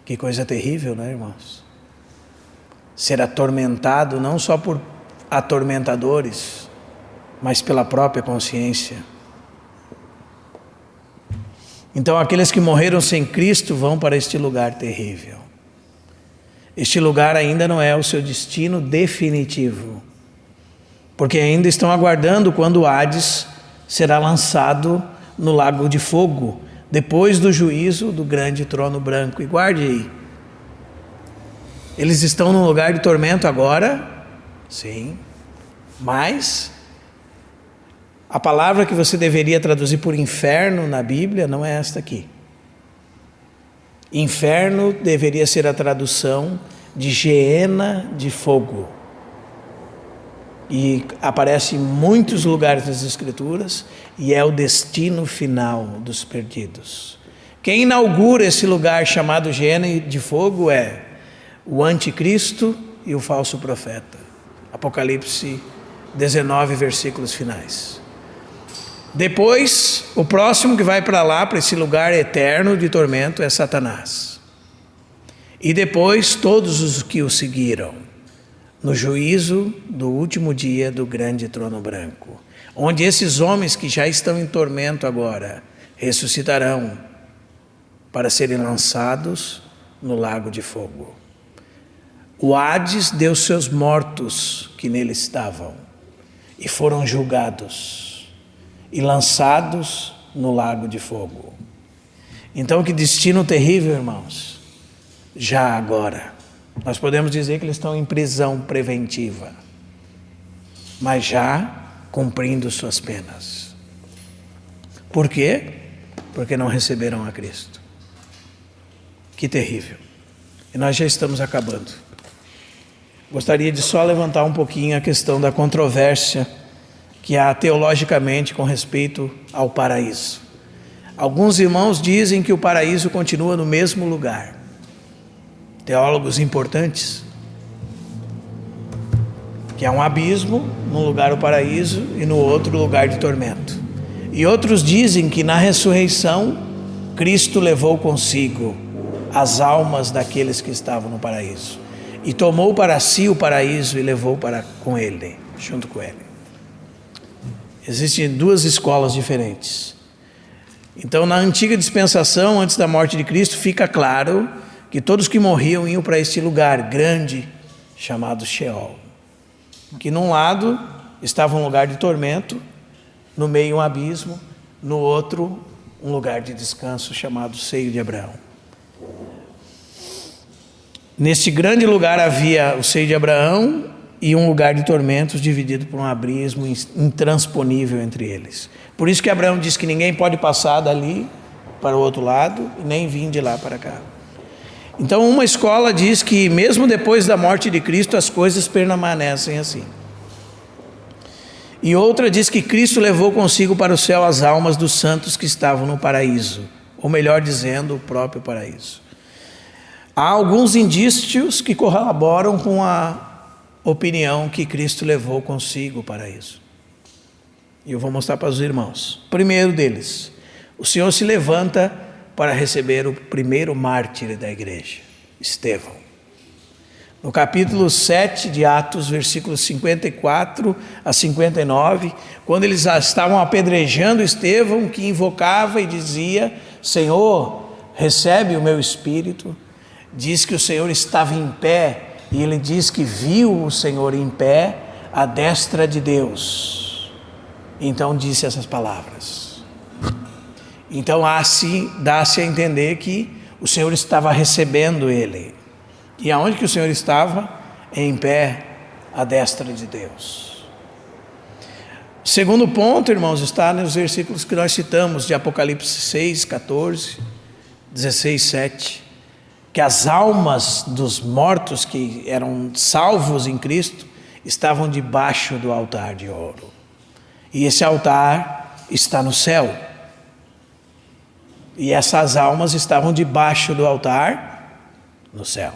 [SPEAKER 1] Que coisa terrível, né, irmãos? Ser atormentado não só por atormentadores, mas pela própria consciência. Então aqueles que morreram sem Cristo vão para este lugar terrível. Este lugar ainda não é o seu destino definitivo, porque ainda estão aguardando quando o Hades será lançado no lago de fogo, depois do juízo do grande trono branco. E guarde aí, eles estão num lugar de tormento agora, sim, mas a palavra que você deveria traduzir por inferno na Bíblia não é esta aqui. Inferno deveria ser a tradução de Geena de fogo. E aparece em muitos lugares das Escrituras e é o destino final dos perdidos. Quem inaugura esse lugar chamado Geena de fogo é o anticristo e o falso profeta. Apocalipse 19, versículos finais. Depois, o próximo que vai para lá, para esse lugar eterno de tormento, é Satanás. E depois todos os que o seguiram, no juízo do último dia do grande trono branco, onde esses homens que já estão em tormento agora, ressuscitarão para serem lançados no lago de fogo. O Hades deu seus mortos que nele estavam e foram julgados e lançados no lago de fogo. Então que destino terrível, irmãos. Já agora, nós podemos dizer que eles estão em prisão preventiva, mas já cumprindo suas penas. Por quê? Porque não receberam a Cristo. Que terrível. E nós já estamos acabando. Gostaria de só levantar um pouquinho a questão da controvérsia que há teologicamente com respeito ao paraíso. Alguns irmãos dizem que o paraíso continua no mesmo lugar. Teólogos importantes, que há um abismo, num lugar o paraíso e no outro lugar de tormento. E outros dizem que na ressurreição Cristo levou consigo as almas daqueles que estavam no paraíso e tomou para si o paraíso e levou com ele, junto com ele. Existem duas escolas diferentes. Então, na antiga dispensação, antes da morte de Cristo, fica claro que todos que morriam iam para este lugar grande chamado Sheol, que num lado estava um lugar de tormento, no meio um abismo, no outro um lugar de descanso chamado Seio de Abraão. Neste grande lugar havia o Seio de Abraão e um lugar de tormentos dividido por um abismo intransponível entre eles. Por isso que Abraão diz que ninguém pode passar dali para o outro lado e nem vir de lá para cá. Então, uma escola diz que mesmo depois da morte de Cristo as coisas permanecem assim. E outra diz que Cristo levou consigo para o céu as almas dos santos que estavam no paraíso, ou melhor dizendo, o próprio paraíso. Há alguns indícios que corroboram com a opinião que Cristo levou consigo o paraíso. E eu vou mostrar para os irmãos. Primeiro deles, o Senhor se levanta para receber o primeiro mártir da igreja, Estevão. No capítulo 7 de Atos, versículos 54 a 59, quando eles estavam apedrejando Estevão, que invocava e dizia: Senhor, recebe o meu espírito. Diz que o Senhor estava em pé, e ele diz que viu o Senhor em pé à destra de Deus. Então disse essas palavras. Então dá-se a entender que o Senhor estava recebendo ele. E aonde que o Senhor estava? Em pé à destra de Deus. O segundo ponto, irmãos, está nos versículos que nós citamos de Apocalipse 6, 14, 16, 7, que as almas dos mortos que eram salvos em Cristo estavam debaixo do altar de ouro. E esse altar está no céu. E essas almas estavam debaixo do altar no céu.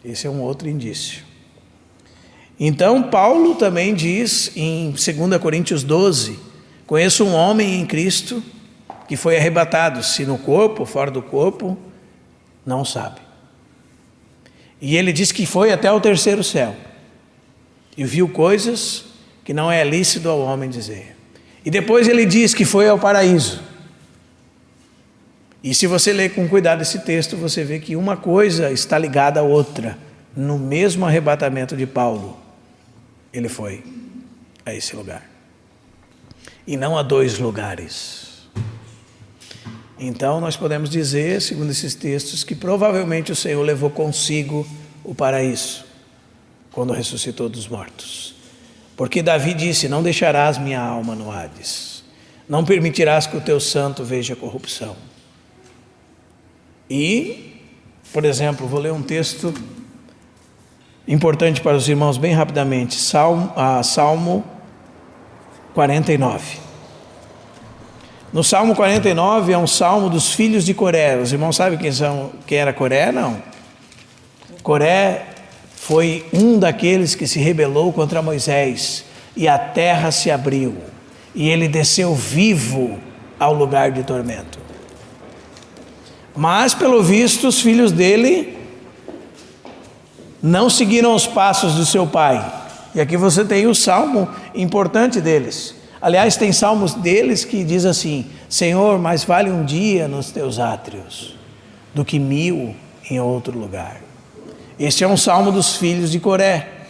[SPEAKER 1] Esse é um outro indício. Então Paulo também diz em 2 Coríntios 12: conheço um homem em Cristo que foi arrebatado, se no corpo, fora do corpo, não sabe. E ele diz que foi até o terceiro céu e viu coisas que não é lícito ao homem dizer. E depois ele diz que foi ao paraíso. E se você ler com cuidado esse texto, você vê que uma coisa está ligada à outra. No mesmo arrebatamento de Paulo, ele foi a esse lugar. E não a dois lugares. Então nós podemos dizer, segundo esses textos, que provavelmente o Senhor levou consigo o paraíso, quando ressuscitou dos mortos. Porque Davi disse: não deixarás minha alma no Hades, não permitirás que o teu santo veja corrupção. E, por exemplo, vou ler um texto importante para os irmãos bem rapidamente, Salmo 49. No Salmo 49 é um salmo dos filhos de Coré. Os irmãos sabem quem era Coré? Não. Coré foi um daqueles que se rebelou contra Moisés, e a terra se abriu, e ele desceu vivo ao lugar de tormento. Mas, pelo visto, os filhos dele não seguiram os passos do seu pai. E aqui você tem o salmo importante deles. Aliás, tem salmos deles que diz assim: Senhor, mais vale um dia nos teus átrios do que 1000 em outro lugar. Este é um salmo dos filhos de Coré.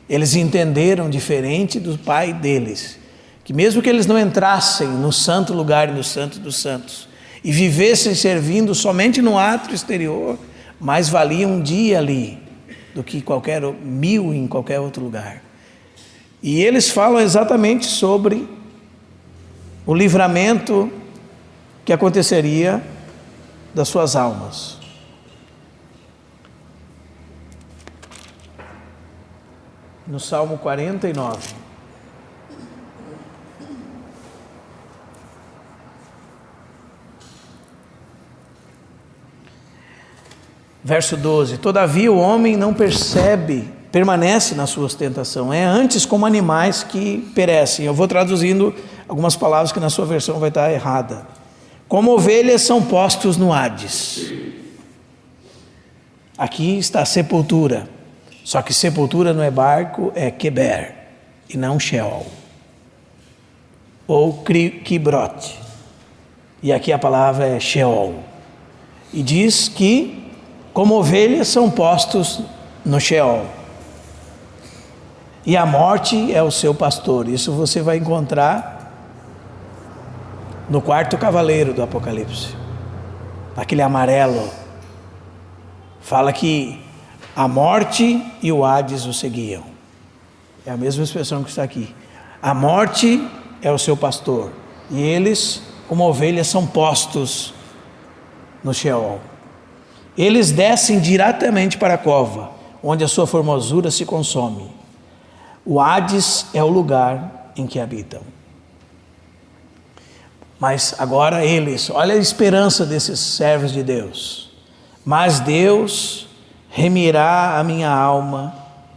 [SPEAKER 1] Eles entenderam, diferente do pai deles, que mesmo que eles não entrassem no santo lugar e no santo dos santos, e vivessem servindo somente no átrio exterior, mais valia um dia ali do que 1000 em qualquer outro lugar. E eles falam exatamente sobre o livramento que aconteceria das suas almas. No Salmo 49. Verso 12: todavia o homem não permanece na sua ostentação, é antes como animais que perecem. Eu vou traduzindo algumas palavras que na sua versão vai estar errada. Como ovelhas são postos no Hades. Aqui está a sepultura, só que sepultura não é barco, é Keber, e não Sheol, ou Kibrote, e aqui a palavra é Sheol, e diz que como ovelhas são postos no Sheol, e a morte é o seu pastor. Isso você vai encontrar no 4º cavaleiro do Apocalipse, aquele amarelo. Fala que A morte e o Hades o seguiam. É a mesma expressão que está aqui. A morte é o seu pastor, e eles, como ovelhas, são postos no Sheol. Eles descem diretamente para a cova, onde a sua formosura se consome. O Hades é o lugar em que habitam. Mas agora eles, olha a esperança desses servos de Deus. Mas Deus remirá a minha alma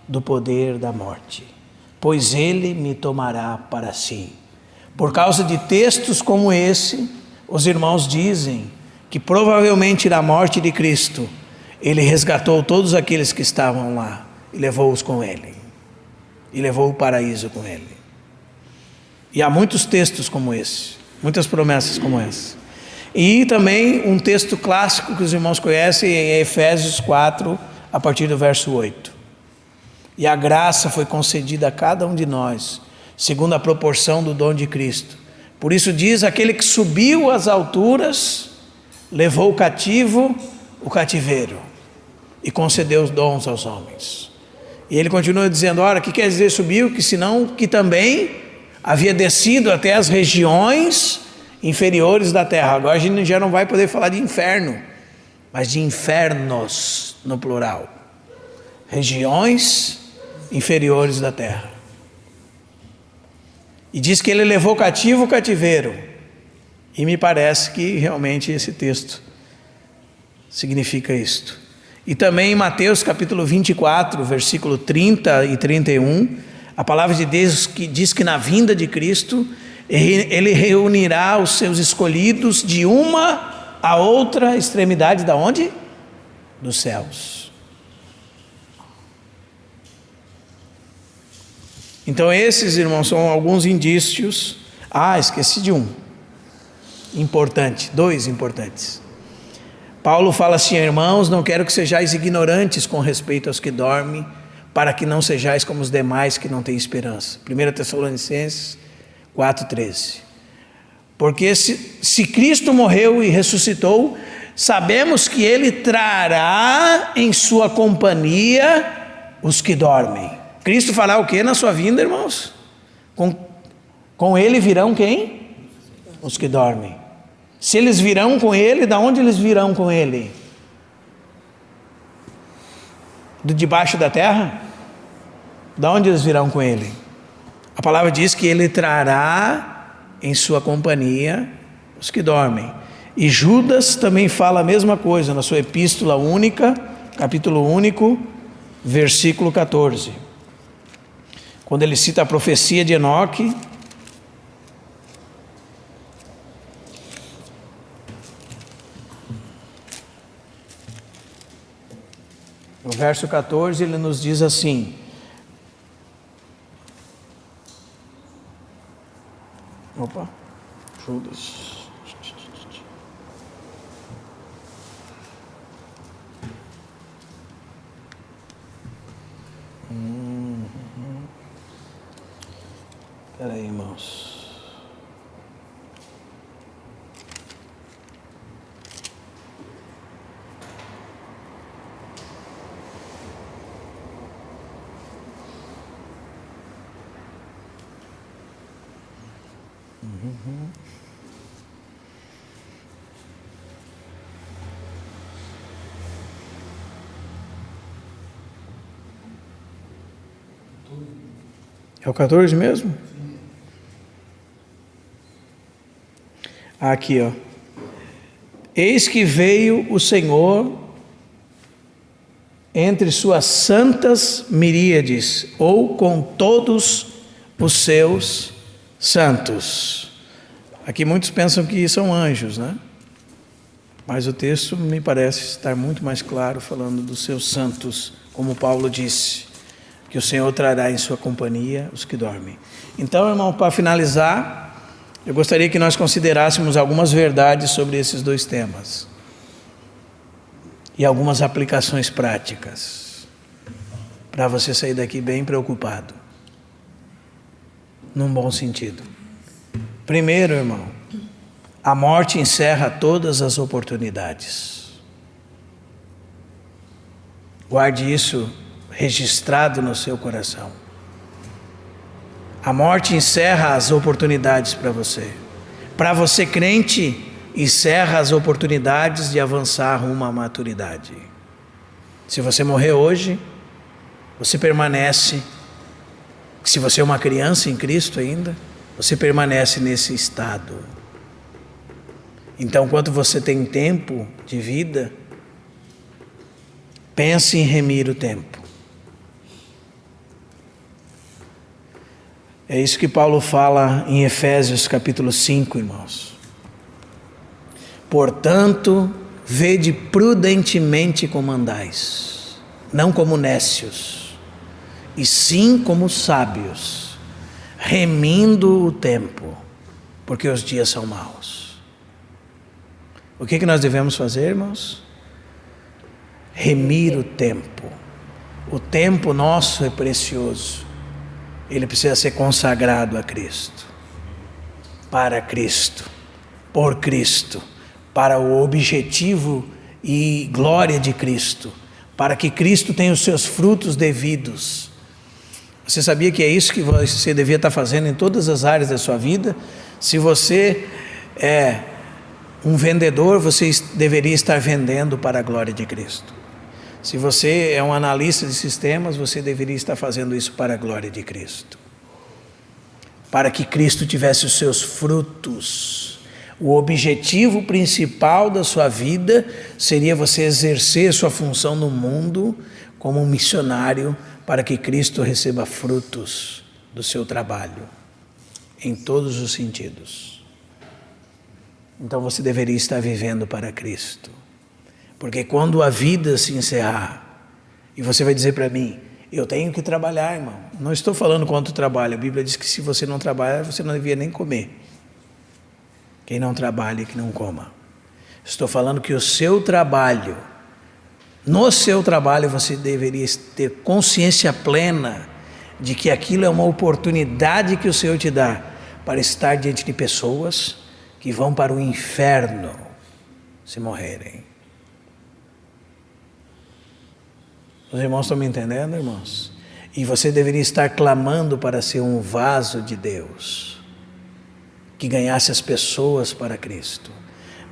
[SPEAKER 1] do poder da morte, pois Ele me tomará para si. Por causa de textos como esse, os irmãos dizem que provavelmente na morte de Cristo, Ele resgatou todos aqueles que estavam lá e levou-os com Ele. E levou o paraíso com Ele. E há muitos textos como esse, muitas promessas como essa. E também um texto clássico que os irmãos conhecem em Efésios 4, a partir do verso 8. E a graça foi concedida a cada um de nós, segundo a proporção do dom de Cristo. Por isso diz: aquele que subiu às alturas, levou o cativo o cativeiro e concedeu os dons aos homens. E ele continua dizendo: ora, o que quer dizer subiu? Que senão que também havia descido até as regiões inferiores da terra. Agora a gente já não vai poder falar de inferno, mas de infernos no plural. Regiões inferiores da terra. E diz que ele levou cativo o cativeiro. E me parece que realmente esse texto significa isto. E também em Mateus capítulo 24, versículo 30 e 31, a palavra de Deus que diz que na vinda de Cristo, Ele reunirá os seus escolhidos de uma a outra extremidade da onde? Dos céus. Então esses, irmãos, são alguns indícios. Esqueci de um importante, dois importantes. Paulo fala assim: irmãos, não quero que sejais ignorantes com respeito aos que dormem, para que não sejais como os demais que não têm esperança. 1 Tessalonicenses 4,13. Porque se Cristo morreu e ressuscitou, sabemos que Ele trará em sua companhia os que dormem. Cristo fará o que na sua vinda, irmãos? Com Ele virão quem? Os que dormem. Se eles virão com Ele, de onde eles virão com Ele? De debaixo da terra? De onde eles virão com Ele? A palavra diz que Ele trará em sua companhia os que dormem. E Judas também fala a mesma coisa na sua epístola única, capítulo único, versículo 14. Quando ele cita a profecia de Enoque, no verso 14 ele nos diz assim: Judas. Espera aí, irmãos. É o 14 mesmo? Aqui, ó. Eis que veio o Senhor entre suas santas miríades, ou com todos os seus santos. Aqui muitos pensam que são anjos, né? Mas o texto me parece estar muito mais claro, falando dos seus santos, como Paulo disse, que o Senhor trará em sua companhia os que dormem. Então, irmão, para finalizar, eu gostaria que nós considerássemos algumas verdades sobre esses dois temas e algumas aplicações práticas, para você sair daqui bem preocupado, num bom sentido. Primeiro, irmão, a morte encerra todas as oportunidades. Guarde isso registrado no seu coração. A morte encerra as oportunidades para você. Para você crente, encerra as oportunidades de avançar rumo à maturidade. Se você morrer hoje, você permanece. Se você é uma criança em Cristo ainda, você permanece nesse estado. Então, enquanto você tem tempo de vida, pense em remir o tempo. É isso que Paulo fala em Efésios capítulo 5, irmãos. Portanto, vede prudentemente como andais, não como nécios, e sim como sábios, remindo o tempo, porque os dias são maus. O que nós devemos fazer, irmãos? Remir o tempo. O tempo nosso é precioso. Ele precisa ser consagrado a Cristo, para Cristo, por Cristo, para o objetivo e glória de Cristo, para que Cristo tenha os seus frutos devidos. Você sabia que é isso que você devia estar fazendo em todas as áreas da sua vida? Se você é um vendedor, você deveria estar vendendo para a glória de Cristo. Se você é um analista de sistemas, você deveria estar fazendo isso para a glória de Cristo. Para que Cristo tivesse os seus frutos. O objetivo principal da sua vida seria você exercer sua função no mundo como um missionário para que Cristo receba frutos do seu trabalho, em todos os sentidos. Então você deveria estar vivendo para Cristo. Porque quando a vida se encerrar, e você vai dizer para mim, eu tenho que trabalhar, irmão. Não estou falando quanto trabalho. A Bíblia diz que se você não trabalha, você não devia nem comer. Quem não trabalha, que não coma. Estou falando que o seu trabalho, no seu trabalho você deveria ter consciência plena de que aquilo é uma oportunidade que o Senhor te dá para estar diante de pessoas que vão para o inferno se morrerem. Os irmãos estão me entendendo, irmãos? E você deveria estar clamando para ser um vaso de Deus, que ganhasse as pessoas para Cristo,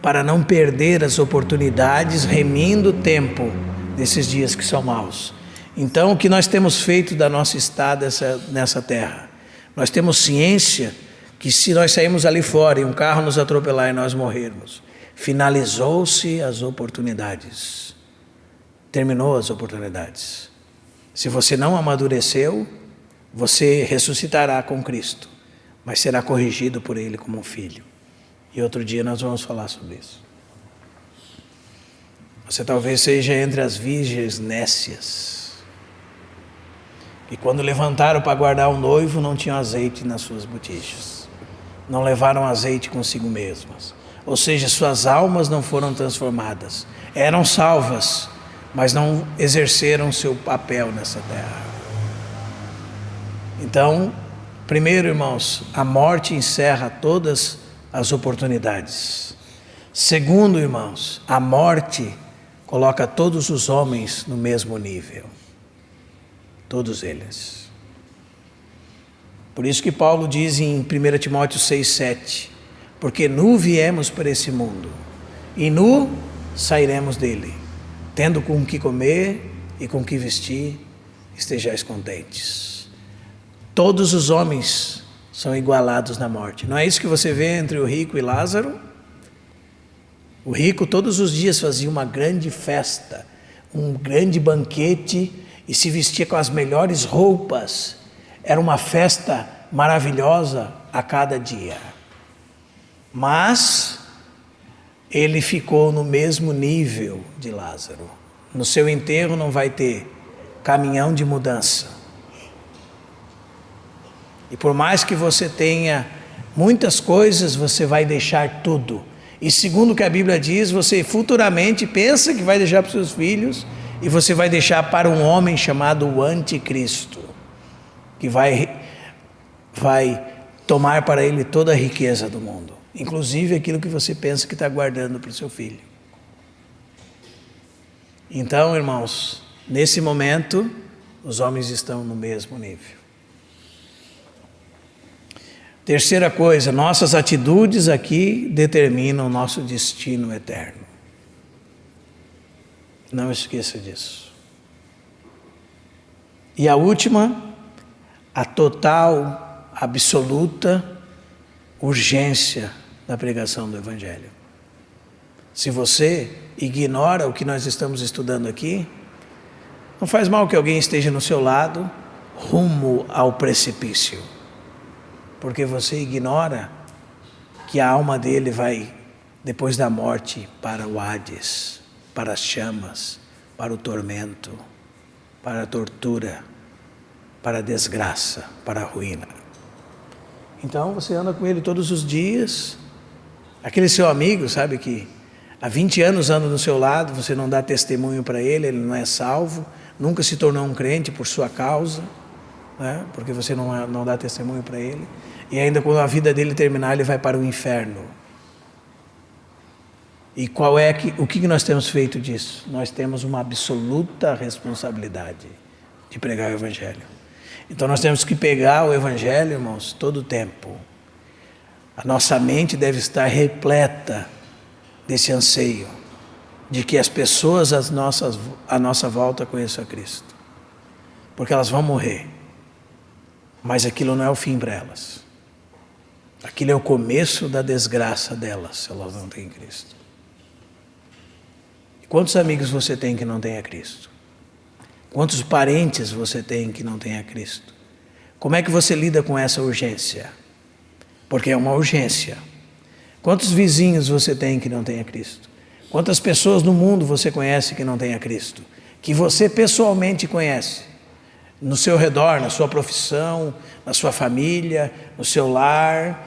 [SPEAKER 1] para não perder as oportunidades, remindo o tempo desses dias que são maus. Então, o que nós temos feito da nossa estada nessa terra? Nós temos ciência que se nós sairmos ali fora e um carro nos atropelar e nós morrermos, finalizou-se as oportunidades. Terminou as oportunidades. Se você não amadureceu, você ressuscitará com Cristo, mas será corrigido por Ele como um filho. E outro dia nós vamos falar sobre isso. Você talvez seja entre as virgens nécias, e quando levantaram para guardar o noivo, não tinham azeite nas suas botijas, não levaram azeite consigo mesmas, ou seja, suas almas não foram transformadas, eram salvas, mas não exerceram seu papel nessa terra. Então, primeiro, irmãos, a morte encerra todas as oportunidades. Segundo, irmãos, a morte coloca todos os homens no mesmo nível. Todos eles. Por isso que Paulo diz em 1 Timóteo 6,7: porque nu viemos para esse mundo, e nu sairemos dele. Tendo com o que comer e com o que vestir, estejais contentes. Todos os homens são igualados na morte. Não é isso que você vê entre o rico e Lázaro? O rico todos os dias fazia uma grande festa, um grande banquete e se vestia com as melhores roupas. Era uma festa maravilhosa a cada dia. Mas ele ficou no mesmo nível de Lázaro. No seu enterro não vai ter caminhão de mudança. E por mais que você tenha muitas coisas, você vai deixar tudo. E segundo o que a Bíblia diz, você futuramente pensa que vai deixar para os seus filhos, e você vai deixar para um homem chamado o Anticristo, que vai tomar para ele toda a riqueza do mundo, inclusive aquilo que você pensa que está guardando para o seu filho. Então, irmãos, Nesse momento, os homens estão no mesmo nível. Terceira coisa, nossas atitudes aqui determinam o nosso destino eterno. Não esqueça disso. E a última, a total, absoluta urgência da pregação do Evangelho. Se você ignora o que nós estamos estudando aqui, não faz mal que alguém esteja no seu lado, rumo ao precipício, porque você ignora que a alma dele vai, depois da morte, para o Hades, para as chamas, para o tormento, para a tortura, para a desgraça, para a ruína. Então você anda com ele todos os dias, aquele seu amigo, sabe, que há 20 anos anda do seu lado, você não dá testemunho para ele, ele não é salvo, nunca se tornou um crente por sua causa, né? Porque você não dá testemunho para ele, e ainda quando a vida dele terminar, ele vai para o inferno. E o que nós temos feito disso? Nós temos uma absoluta responsabilidade de pregar o Evangelho. Então nós temos que pegar o Evangelho, irmãos, todo o tempo. A nossa mente deve estar repleta desse anseio de que as pessoas à nossa volta conheçam a Cristo. Porque elas vão morrer, mas aquilo não é o fim para elas. Aquilo é o começo da desgraça delas, se elas não têm Cristo. Quantos amigos você tem que não tem a Cristo? Quantos parentes você tem que não tem a Cristo? Como é que você lida com essa urgência? Porque é uma urgência. Quantos vizinhos você tem que não tem a Cristo? Quantas pessoas no mundo você conhece que não tem a Cristo? Que você pessoalmente conhece? No seu redor, na sua profissão, na sua família, no seu lar,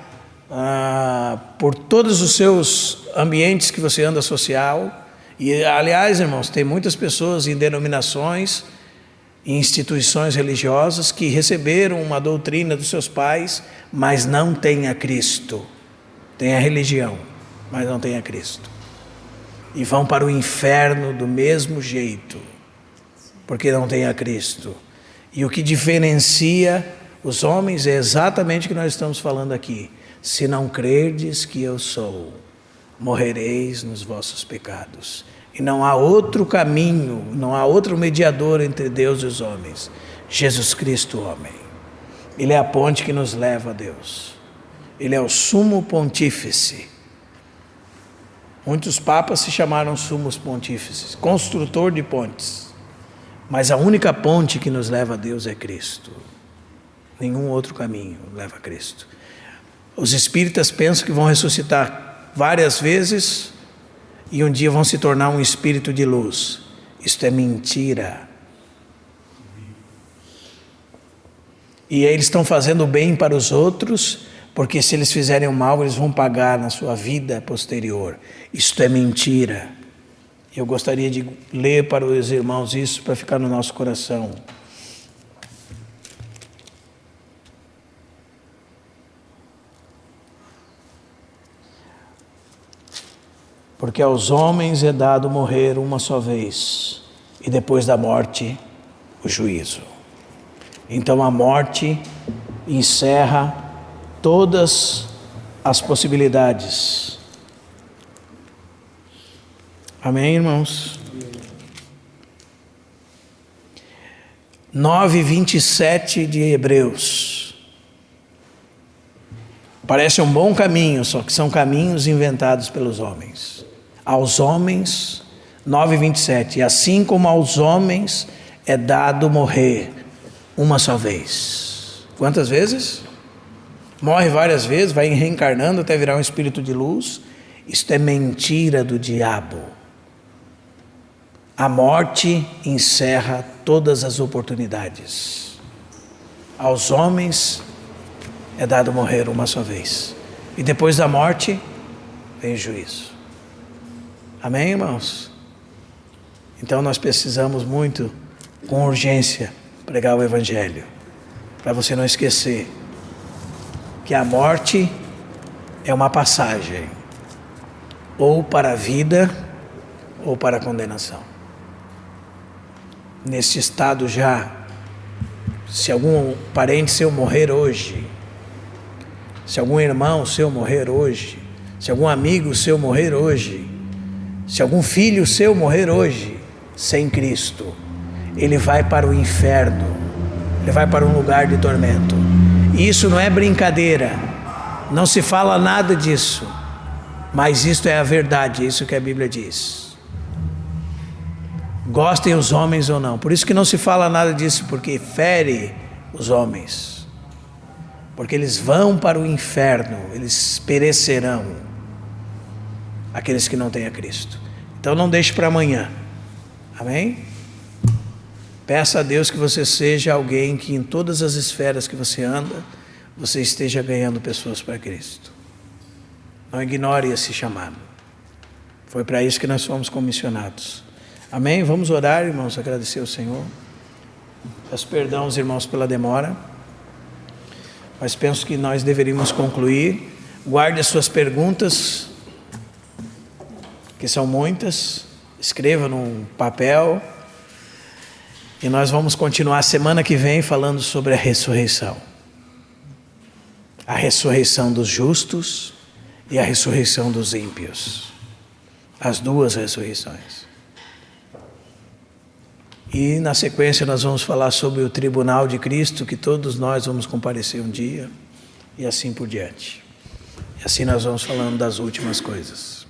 [SPEAKER 1] por todos os seus ambientes que você anda social. E, aliás, irmãos, tem muitas pessoas em denominações, em instituições religiosas que receberam uma doutrina dos seus pais, mas não têm a Cristo. Tem a religião, mas não tem a Cristo. E vão para o inferno do mesmo jeito, porque não tem a Cristo. E o que diferencia os homens é exatamente o que nós estamos falando aqui. Se não crerdes que eu sou, morrereis nos vossos pecados. E não há outro caminho, não há outro mediador entre Deus e os homens. Jesus Cristo, homem. Ele é a ponte que nos leva a Deus. Ele é o sumo pontífice. Muitos papas se chamaram sumos pontífices, construtor de pontes. Mas a única ponte que nos leva a Deus é Cristo. Nenhum outro caminho leva a Cristo. Os espíritas pensam que vão ressuscitar várias vezes e um dia vão se tornar um espírito de luz. Isto é mentira. E eles estão fazendo bem para os outros, porque se eles fizerem o mal, eles vão pagar na sua vida posterior. Isto é mentira. Eu gostaria de ler para os irmãos isso para ficar no nosso coração. Porque aos homens é dado morrer uma só vez, e depois da morte, o juízo. Então a morte encerra todas as possibilidades. Amém, irmãos? 9:27 de Hebreus. Parece um bom caminho, só que são caminhos inventados pelos homens. Aos homens, 9:27, e assim como aos homens é dado morrer uma só vez. Quantas vezes? Morre várias vezes, vai reencarnando até virar um espírito de luz. Isto é mentira do diabo. A morte encerra todas as oportunidades. Aos homens é dado morrer uma só vez. E depois da morte, vem o juízo. Amém, irmãos? Então nós precisamos muito, com urgência, pregar o Evangelho. Para você não esquecer que a morte é uma passagem. Ou para a vida, ou para a condenação. neste estado já. Se algum parente seu morrer hoje, se algum irmão seu morrer hoje, se algum amigo seu morrer hoje, se algum filho seu morrer hoje, sem Cristo, ele vai para o inferno, ele vai para um lugar de tormento. E isso não é brincadeira, não se fala nada disso, mas isto é a verdade, é isso que a Bíblia diz. Gostem os homens ou não, por isso que não se fala nada disso, porque fere os homens, porque eles vão para o inferno, eles perecerão, aqueles que não têm a Cristo. Então não deixe para amanhã, amém? Peça a Deus que você seja alguém que em todas as esferas que você anda, você esteja ganhando pessoas para Cristo. Não ignore esse chamado, foi para isso que nós fomos comissionados. Amém? Vamos orar, irmãos, agradecer ao Senhor. Peço perdão aos irmãos pela demora, mas penso que nós deveríamos concluir. Guarde as suas perguntas, que são muitas, escreva num papel, e nós vamos continuar semana que vem falando sobre a ressurreição. A ressurreição dos justos e a ressurreição dos ímpios. As duas ressurreições. E na sequência nós vamos falar sobre o tribunal de Cristo, que todos nós vamos comparecer um dia, e assim por diante. E assim nós vamos falando das últimas coisas.